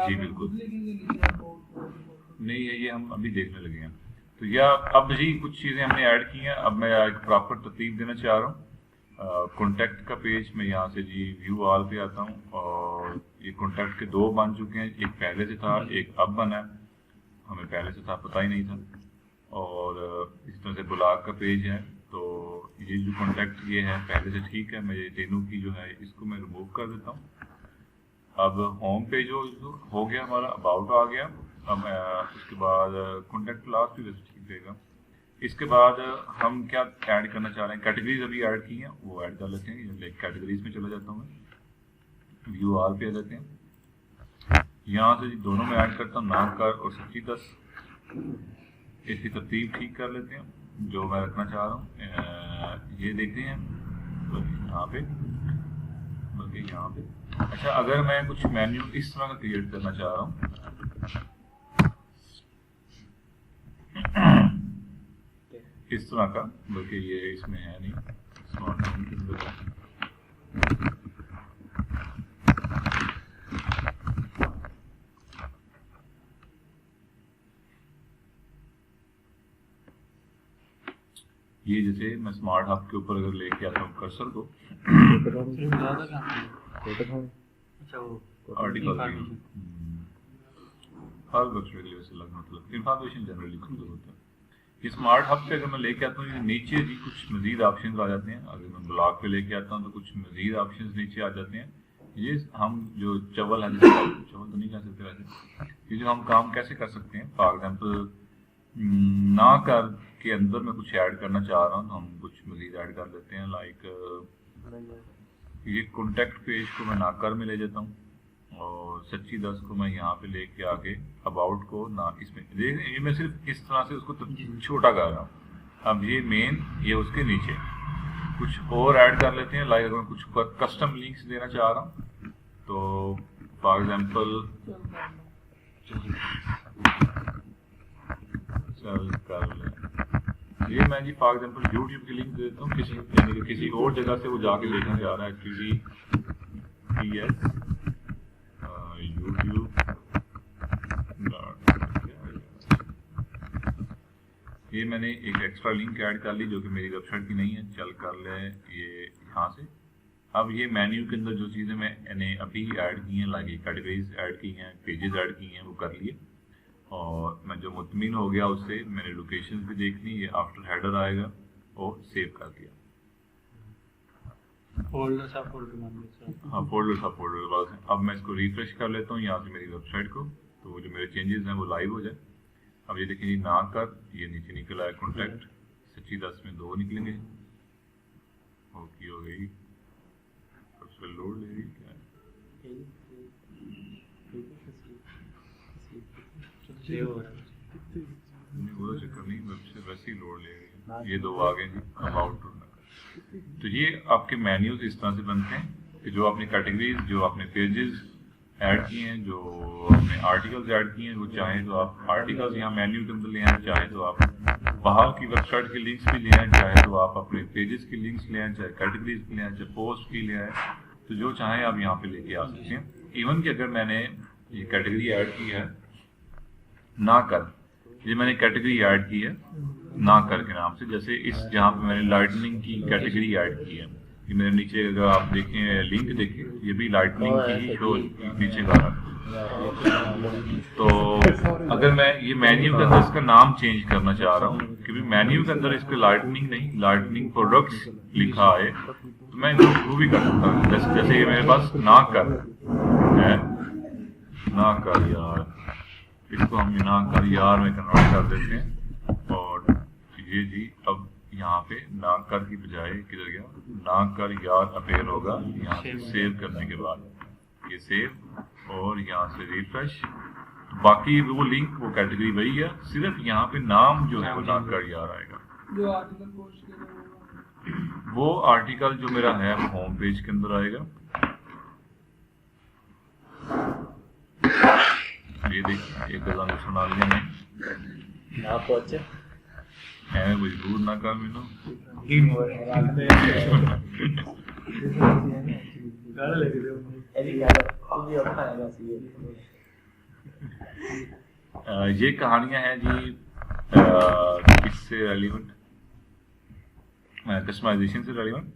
Speaker 1: जी बिल्कुल नहीं है, ये हम अभी देखने लगे हैं। तो यह अब जी कुछ चीज़ें हमने ऐड की हैं। अब मैं एक प्रॉपर तरतीब देना चाह रहा हूँ। कॉन्टैक्ट का पेज में यहाँ से जी व्यू ऑल पे आता हूँ और ये कॉन्टैक्ट के 2 बन चुके हैं, एक पहले से था, एक अब बना है। हमें पहले से था, पता ही नहीं था। और इस तरह से ब्लॉग का पेज है, तो ये जो कॉन्टैक्ट ये है पहले से ठीक है। मैं ये तीनों की जो है इसको मैं रिमूव कर देता हूँ। अब होम पेज हो गया हमारा, अबाउट आ गया। अब उसके बाद कॉन्टैक्ट क्लास भी वैसे ठीक रहेगा। इसके बाद हम क्या ऐड करना चाह रहे हैं, कैटेगरीज अभी ऐड की हैं वो ऐड कर लेते हैं। कैटेगरीज में चला जाता हूँ मैं, व्यू ऑल पे आ जाते हैं। यहाँ से दोनों में ऐड करता हूँ नाकार और सच्ची दस। इसकी तरतीब ठीक कर लेते हैं जो मैं रखना चाह रहा हूँ। ये देखते हैं यहाँ पे, बल्कि यहाँ पे। अच्छा, अगर मैं कुछ मेन्यू इस तरह का क्रिएट करना चाह रहा हूँ, इस तरह का, बल्कि ये इसमें है नहीं, स्मार्ट होम के अंदर है। ये जैसे मैं स्मार्ट हब के ऊपर अगर लेके आता हूँ कर्सर को,
Speaker 4: अच्छा वो
Speaker 1: आर्टिकल हर वेबसाइट के लिए वैसे अलग मतलब इंफॉर्मेशन जनरली मतलब होता है। ये स्मार्ट हब पे अगर मैं लेके आता हूँ, नीचे जी कुछ मजीद ऑप्शन आ जाते हैं। अगर मैं ब्लॉग पे लेके आता हूँ तो कुछ मजीद ऑप्शन नीचे आ जाते हैं। ये हम जो चवल है, चवल तो नहीं कह सकते वैसे, ये जो हम काम कैसे कर सकते हैं, फॉर एग्जाम्पल ना कर के अंदर मैं कुछ ऐड करना चाह रहा हूँ तो हम कुछ मजीद ऐड कर लेते हैं। लाइक ये कॉन्टेक्ट पेज को मैं नाकर में ले जाता हूँ और सच्ची दस को मैं यहाँ पे लेके आके अबाउट को ना इसमें, ये मैं सिर्फ इस तरह से उसको छोटा कर रहा हूँ। अब ये मेन, ये उसके नीचे कुछ और ऐड कर लेते हैं। लाइक अगर मैं कुछ कस्टम लिंक्स देना चाह रहा हूँ तो फॉर एग्जाम्पल चल कर ये मैं जी फॉर एग्जाम्पल यूट्यूब की लिंक देता हूँ किसी, यानी कि किसी और जगह से वो जाके देखने जा रहा है एक्चुअली यूट्यूब। ये मैंने एक एक्स्ट्रा लिंक ऐड कर ली जो कि मेरी वेबसाइट की नहीं है, चल कर ले ये यहाँ से। अब ये मेन्यू के अंदर जो चीज़ें मैंने अभी ऐड की हैं, लाइक कैटेगरीज ऐड की हैं, पेजेस ऐड की हैं, वो कर लिए। और मैं जो मुतमिन हो गया उससे मैंने लोकेशन भी देख ली, ये आफ्टर हेडर आएगा और सेव कर दिया।
Speaker 4: फोल्डर सा फोल्डर मान लो,
Speaker 1: हाँ फोल्डर सा फोल्डर वाला है। अब मैं इसको रिफ्रेश कर लेता हूँ यहाँ से मेरी वेबसाइट को, तो वो जो मेरे चेंजेस हैं वो लाइव हो जाए। अब ये देखिए ना कर, ये नीचे निकल आया कॉन्टैक्ट, सच्ची दस में 2 निकलेंगे। ओके हो गई, सबसे लोड ले रही क्या है, नहीं वो चक्कर नहीं, वेबसाइट वैसे ही लोड ले रही है। ये 2 आ गए जी, अबाउट। तो ये आपके मेन्यूज इस तरह से बनते हैं कि जो आपने कैटेगरीज, जो आपने पेजेस ऐड किए हैं, जो आपने आर्टिकल्स ऐड किए हैं, वो चाहे तो आप आर्टिकल्स यहाँ मेन्यू के अंदर ले आए, चाहे तो आप बाहर की वेबसाइट के लिंक्स भी ले आए, चाहे तो आप अपने पेजेस की लिंक्स ले आए, चाहे कैटेगरीज की ले आए, चाहे पोस्ट की ले आए, तो जो चाहे आप यहाँ पे लेके आ सकते हैं। इवन कि अगर मैंने ये कैटेगरी ऐड की है ना कर, ये मैंने कैटेगरी ऐड की है ना कर के नाम से, जैसे इस जहाँ पे मैंने लाइटनिंग की कैटेगरी ऐड की है, ये मेरे नीचे अगर आप देखें लिंक देखें, ये भी लाइटनिंग की ही शो नीचे का रहा। तो अगर मैं ये मेन्यू के अंदर इसका नाम चेंज करना चाह रहा हूँ, क्योंकि मेन्यू के अंदर इसका लाइटनिंग नहीं, लाइटनिंग प्रोडक्ट्स लिखा है, तो मैं इसको भी कर सकता हूँ। जैसे ये मेरे पास ना कर है, ना कर यार, इसको हम ना कर यार में कन्वर्ट कर देते हैं। और ये जी अब यहाँ पे ना कर की बजाय किधर गया, ना कर यार अपेयर होगा यहाँ से सेव करने के बाद, ये सेव और यहाँ से रिफ्रेश। तो बाकी वो लिंक, वो कैटेगरी वही है, सिर्फ यहाँ पे नाम जो है वो ना कर यार आएगा।
Speaker 5: जो आर्टिकल पोस्ट किया होगा
Speaker 1: वो आर्टिकल जो मेरा है वो होम पेज के अंदर आएगा। ये देखिए एक गज़ल सुना लिया मैं,
Speaker 2: ना पहुंचे
Speaker 1: मैं मजबूर ना कर मैनू ये कहानियां हैं जी किससे रेलिवेंट, कस्टमाइजेशन से रेलिवेंट।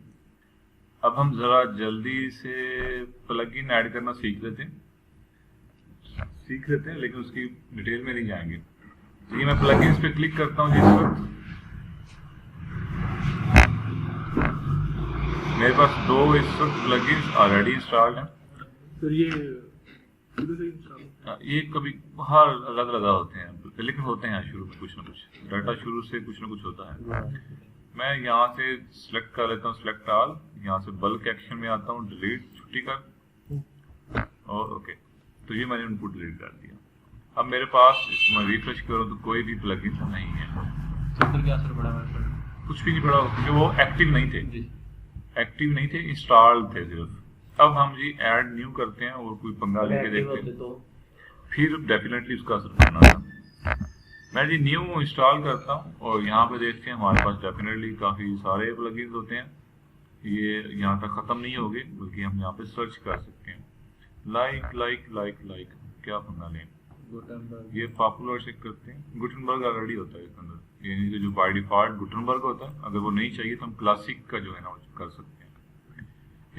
Speaker 1: अब हम जरा जल्दी से प्लगइन ऐड करना सीख लेते हैं, लेकिन उसकी डिटेल में नहीं जाएंगे। तो ये मैं प्लगइन्स पे क्लिक करता हूँ जिस वक्त मेरे पास 2 इस वक्त प्लगइन्स ऑलरेडी इंस्टॉल्ड हैं।
Speaker 3: तो ये शुरू से इंस्टॉल,
Speaker 1: ये कभी हर अलग अलग होते हैं, लेकिन होते हैं शुरू में कुछ ना कुछ, डाटा शुरू से कुछ ना कुछ होता है। मैं यहाँ से सिलेक्ट कर लेता हूँ, सिलेक्ट ऑल, यहाँ से बल्क एक्शन में आता हूँ, डिलीट छुट्टी कर और ओके। तो ये मैंने उनको डिलीट कर दिया। अब मेरे पास मैं रिफ्रेश करूँ तो कोई भी प्लगइन नहीं है।
Speaker 4: तो फिर क्या असर पड़ा मेरे पर?
Speaker 1: कुछ भी नहीं पड़ा क्योंकि वो एक्टिव नहीं थे,
Speaker 4: जी
Speaker 1: एक्टिव नहीं थे, इंस्टॉल थे सिर्फ। अब हम जी ऐड न्यू करते हैं और कोई पंगा लेके देखते हैं,
Speaker 4: तो
Speaker 1: फिर डेफिनेटली उसका असर पड़ना था। मैं जी न्यू इंस्टॉल करता हूँ और यहाँ पे देखते हैं हमारे पास डेफिनेटली काफ़ी सारे प्लगइन्स होते हैं। ये यहाँ तक ख़त्म नहीं होंगे बल्कि हम यहाँ पे सर्च कर सकते हैं। लाइक क्या पंगा लें, ये पॉपुलर से करते हैं। गुटनबर्ग ऑलरेडी होता है इसके अंदर, यानी कि जो बाय डिफॉल्ट गुटनबर्ग होता है। अगर वो नहीं चाहिए तो हम क्लासिक का जो है ना वो कर सकते हैं।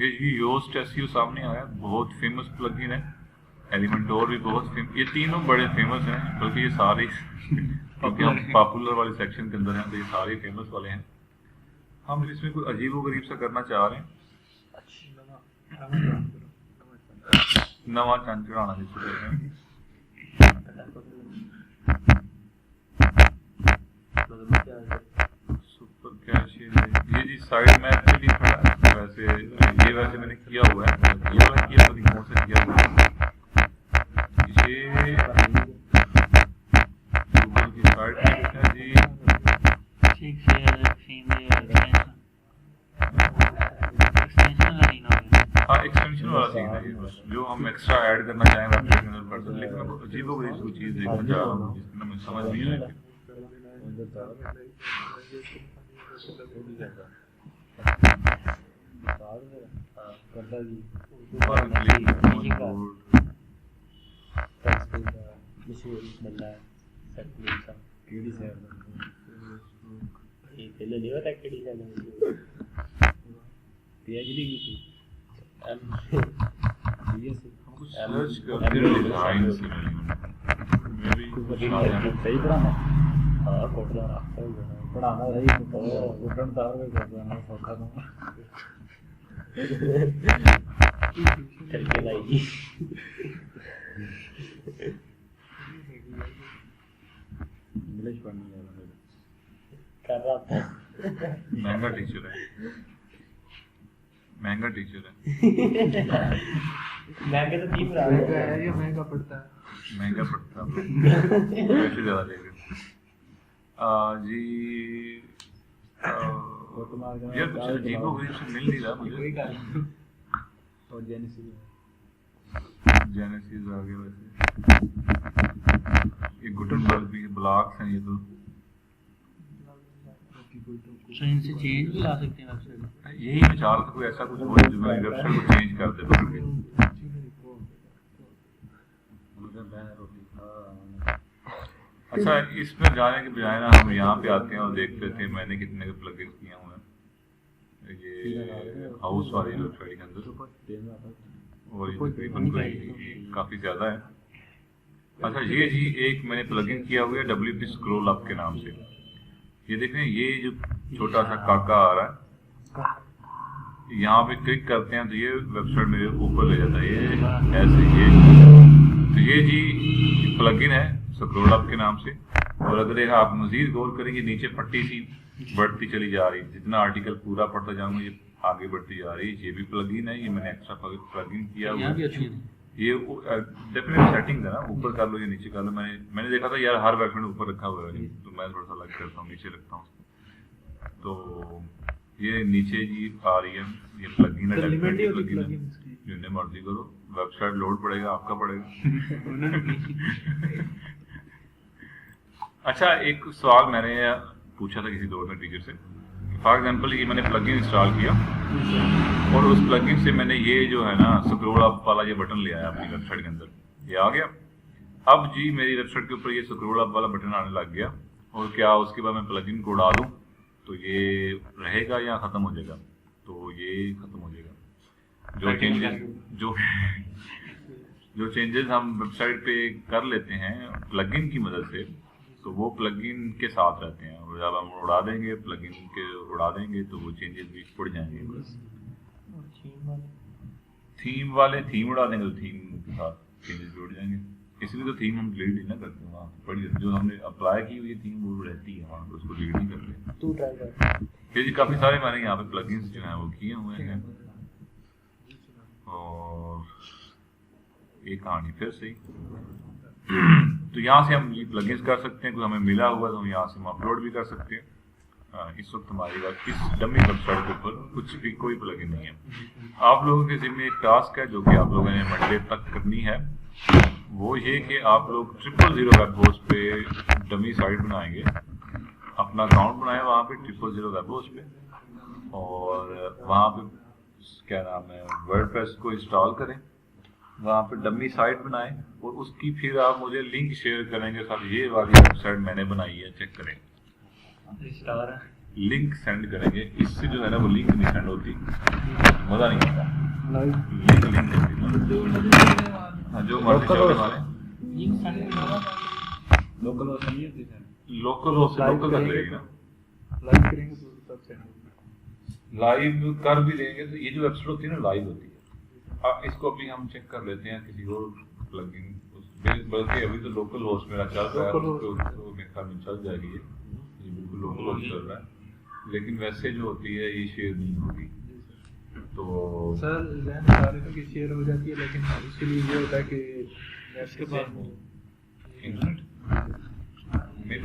Speaker 1: ये योस्ट एसईओ सामने आया, बहुत फेमस प्लगइन है। एलिमेंटोर भी बहुत फेमस, ये तीनों बड़े फेमस हैं, बल्कि ये सारे क्योंकि हम पॉपुलर वाले सेक्शन के अंदर हैं तो ये सारे फेमस वाले हैं। हम इसमें कोई अजीब व गरीब सा करना चाह रहे हैं, नवा चंद चढ़ाना जिसको सुपर कैश। ये जी साइड में एक्चुअली खड़ा है, वैसे ये वैसे मैंने किया हुआ है, ये वाला किया तो कौन सा किया हुआ है ये गूगल की साइड पे है जी।
Speaker 4: ठीक से एक्सटेंशन वाली ना हो।
Speaker 1: हाँ एक्सटेंशन वाला सीन है ये, बस जो हम एक्स्ट्रा ऐड करना चाहें वेबसाइट के अंदर कर सकते हैं। लेकिन मैं अजीब व गरीब कोई चीज़ देखना चाह रहा हूँ जिसमें मैं समझ नहीं आ रही।
Speaker 2: पहले नहीं होता केडी
Speaker 1: सर्च करते हैं डिजाइन से मैं भी
Speaker 2: सही तरह ना हाँ कोटला रास्ता पढ़ाना सही कोटन तार में करना सौखा था करके लाएगी इंग्लिश पढ़नी है कर रहा था।
Speaker 1: महंगा टीचर है, महंगा टीचर है।
Speaker 4: महंगे तो 3
Speaker 5: महंगा है या महंगा पड़ता है?
Speaker 1: महंगा पड़ता है पैसे ज़्यादा लेंगे जी। यार कुछ अजीब व गरीब से मिल नहीं रहा मुझे।
Speaker 2: और जेनेसिस
Speaker 1: आ गया वैसे, ये गुटनबर्ग भी ब्लॉक्स हैं ये तो।
Speaker 4: तो इनसे चेंज भी ला सकते हैं वेबसाइट।
Speaker 1: यही मैं चाह रहा था कोई ऐसा कुछ हो जो मैं वेबसाइट को चेंज कर दे पकड़ के। अच्छा इसमें जाने के बजाय ना हम यहाँ पे आते हैं और देखते थे मैंने कितने प्लगइन्स किए हुए हैं ये हाउस वाली वेबसाइट के अंदर, और ये तकरीबन कोई काफ़ी ज़्यादा है। अच्छा ये जी एक मैंने प्लगइन किया हुआ है WP स्क्रॉल अप के नाम से। ये देखें ये जो छोटा सा काका आ रहा है, यहाँ पे क्लिक करते हैं तो ये वेबसाइट मेरे ऊपर ले जाता है, ये ऐसे ये। तो ये जी प्लगइन है स्क्रॉल अप के नाम से। और अगर देखा आप मजीद गौर करेंगे नीचे पट्टी सी बढ़ती चली जा रही, जितना आर्टिकल पूरा पढ़ता जाऊंगा ये आगे बढ़ती जा रही है। ये भी प्लगइन है, ये मैंने एक्स्ट्रा प्लगइन किया हुआ है। ये डेफिनेटली सेटिंग है ना, ऊपर कर लो या नीचे कर लो। मैंने देखा था यार हर वेबसाइट ऊपर रखा हुआ है तो मैं थोड़ा सा अलग करता हूँ, नीचे रखता हूँ। तो ये नीचे जी आ रही है, ये प्लगइन है, जितने मर्जी करो, वेबसाइट लोड पड़ेगा आपका पड़ेगा। अच्छा एक सवाल मैंने पूछा था किसी दौर में टीचर से, फॉर एग्जांपल ये मैंने प्लगइन इंस्टॉल किया और उस प्लगइन से मैंने ये जो है ना स्क्रॉल अप वाला ये बटन ले आया अपनी वेबसाइट के अंदर, ये आ गया। अब जी मेरी वेबसाइट के ऊपर ये स्क्रॉल अप वाला बटन आने लग गया, और क्या उसके बाद मैं प्लगइन को उड़ा दूँ तो ये रहेगा या ख़त्म हो जाएगा? तो ये ख़त्म हो जाएगा। जो चेंजेस हम वेबसाइट पे कर लेते हैं प्लगइन की मदद से, तो वो प्लगइन के साथ रहते हैं, और जब हम उड़ा देंगे प्लगइन के उड़ा देंगे तो वो चेंजेस भी उड़ जाएंगे। बस थीम वाले थीम उड़ा देंगे तो थीम के साथ चेंजेस भी उड़ जाएंगे। इसलिए तो थीम हम डिलीट ही ना करते हैं, वहाँ बड़ी जो हमने अप्लाई की हुई थीम वो रहती है वहाँ, उसको डिलीट नहीं करते।
Speaker 2: तू ट्राई कर।
Speaker 1: ये जी काफ़ी सारे मैंने यहाँ पे प्लगइन्स जो हैं वो किए हुए हैं। और एक कहानी फिर सही। तो यहाँ से हम प्लगइन्स कर सकते हैं, कोई हमें मिला हुआ तो हम यहाँ से हम अपलोड भी कर सकते हैं। इस वक्त हमारे पास इस डमी वेबसाइट के ऊपर कुछ भी कोई प्लगइन नहीं है। आप लोगों के जिम्मे एक टास्क है जो कि आप लोगों ने मंडे तक करनी है, वो ये कि आप लोग 000 वेब होस्ट पे डमी साइट बनाएंगे, अपना अकाउंट बनाएं वहाँ पे 000 वेब होस्ट पे, और वहाँ पे क्या नाम है वर्डप्रेस को इंस्टॉल करें, वहाँ पे डमी साइट बनाएं और उसकी फिर आप मुझे लिंक शेयर करेंगे साथ, ये वाली वेबसाइट मैंने बनाई है, चेक करें। लिंक सेंड करेंगे, इससे जो है ना वो लिंक नहीं सेंड होती, मज़ा नहीं आता। लिंक हाँ जो मर्जी चलो हमारे
Speaker 2: लोकल हो नहीं होती सर,
Speaker 1: लोकल हो से लोकल तक रहेगी ना,
Speaker 3: लाइव करेंगे तो सब सेंड होगा।
Speaker 1: लाइव कर भी देंगे तो ये जो वेबसाइट होती है ना लाइव होती है। इसको अभी हम चेक कर लेते हैं किसी और प्लगइन, बल्कि अभी तो लोकल होस्ट मेरा चल रहा है, तो मेरे ख्याल में चल जाएगी ये बिल्कुल लोकल होस्ट चल रहा है, लेकिन वैसे जो होती है ये शेयर नहीं होगी। तो
Speaker 3: सर जैन बता रहे थे कि शेयर हो जाती है, लेकिन उसके लिए ये होता है कि नेट के पास
Speaker 1: इंटरनेट मेरे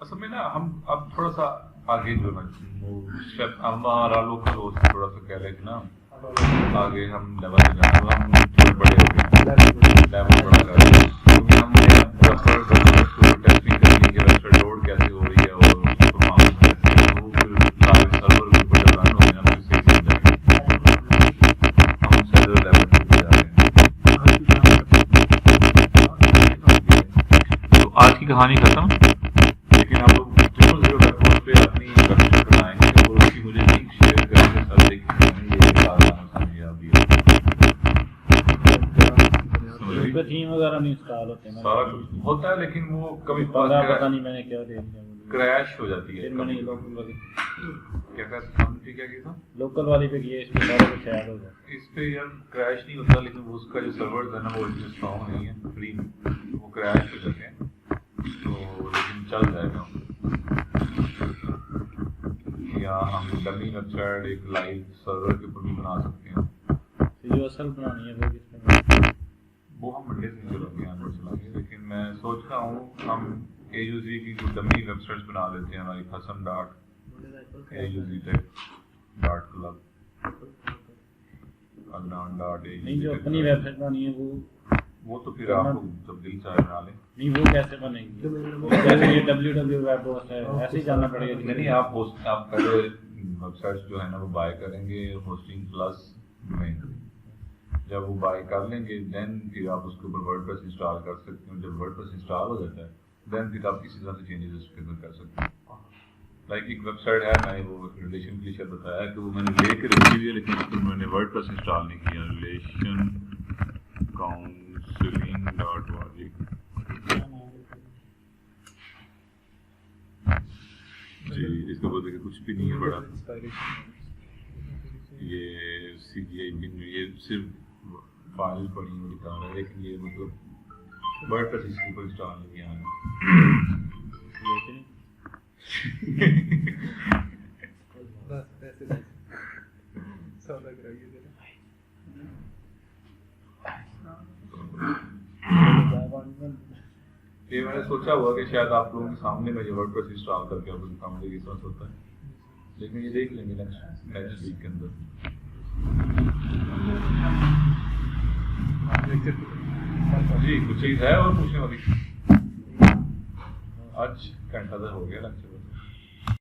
Speaker 1: असल में ना हम अब थोड़ा सा आगे जो है स्टेप हमारा लोकल होस्ट थोड़ा सा कह लें ना आगे हम लेवल पे जाना, हम थोड़े बड़े हो गए, लेवल बड़ा कर रहे हैं, क्योंकि हमने टेस्टिंग करनी है कि वेबसाइट लोड कैसे हो रही है और उसकी परफॉर्मेंस कैसे है, वो फिर सारे सर्वर के ऊपर जब रन हो जाए तो सही चल जाएगी। हम सर्वर लेवल पे जा रहे हैं। तो आज की कहानी खत्म, लेकिन आप लोग 000 वेब होस्ट पे अपनी वेबसाइट बनाएंगे और उसकी मुझे लिंक शेयर करेंगे, सब देखिए
Speaker 2: पे थीम वगैरह नहीं इंस्टॉल होते हैं,
Speaker 1: सारा कुछ होता है, लेकिन वो कभी
Speaker 2: पता नहीं मैंने क्या दे दिया,
Speaker 1: क्रैश हो जाती है।
Speaker 2: फिर मैंने लोकल वाली
Speaker 1: क्या किया था
Speaker 2: लोकल वाली पे किया, इस पे सारा कुछ ऐड हो गया।
Speaker 1: इस पे यार क्रैश नहीं होता, लेकिन वो उसका जो सर्वर है ना वो इतने स्ट्रॉन्ग नहीं है, फ्री वो क्रैश हो जाते हैं, तो लेकिन चल जाएगा। या हम डमी वेबसाइट एक लाइव सर्वर के ऊपर भी बना सकते हैं,
Speaker 2: जो असल बनानी है वो किसमें,
Speaker 1: वो हम मंडे से चलेंगे, आगे चलाएंगे। लेकिन मैं सोच रहा हूँ हम AUZ की कुछ डमी वेबसाइट्स बना लेते हैं, हमारी hassan.auztech.club
Speaker 2: नहीं जो अपनी वेबसाइट बनानी है
Speaker 1: वो तो फिर आपको जब दिल चाहे बना लें।
Speaker 2: नहीं वो कैसे बनेगी, जैसे ये www वेब होस्ट है ऐसे ही जाना पड़ेगा।
Speaker 1: नहीं आप पहले वेबसाइट्स जो है ना वो बाय करेंगे होस्टिंग प्लस में, जब वो बाय कर लेंगे देन फिर आप उसके ऊपर वर्डप्रेस इंस्टॉल कर सकते हैं। जब वर्डप्रेस इंस्टॉल हो जाता है देन फिर आप किसी तरह से चेंजेस उसके अंदर कर सकते हैं। लाइक एक वेबसाइट है, मैंने वो रिलेशन के लिए शायद बताया कि वो मैंने लेके रखी हुई है, लेकिन उसको मैंने वर्डप्रेस इंस्टॉल नहीं किया, रिलेशन काउंसलिंग.org। जी इसको बोलते कि कुछ भी नहीं है बड़ा, ये CGI ये सिर्फ फाइल पड़ी हुई दिखा रहा है, लेकिन ये मतलब वर्डप्रेस इसके ऊपर इंस्टॉल नहीं किया है।
Speaker 3: बस ऐसे सब लग रहा है
Speaker 1: ये मैंने सोचा हुआ कि शायद आप लोगों के सामने मैं ये वर्डप्रेस इंस्टॉल करके आपको दिखाऊंगा कि कैसा होता है, लेकिन ये देख लेंगे नेक्स्ट वीक के अंदर। जी कुछ चीज़ है और पूछने वाली? आज घंटा हो गया लेक्चर।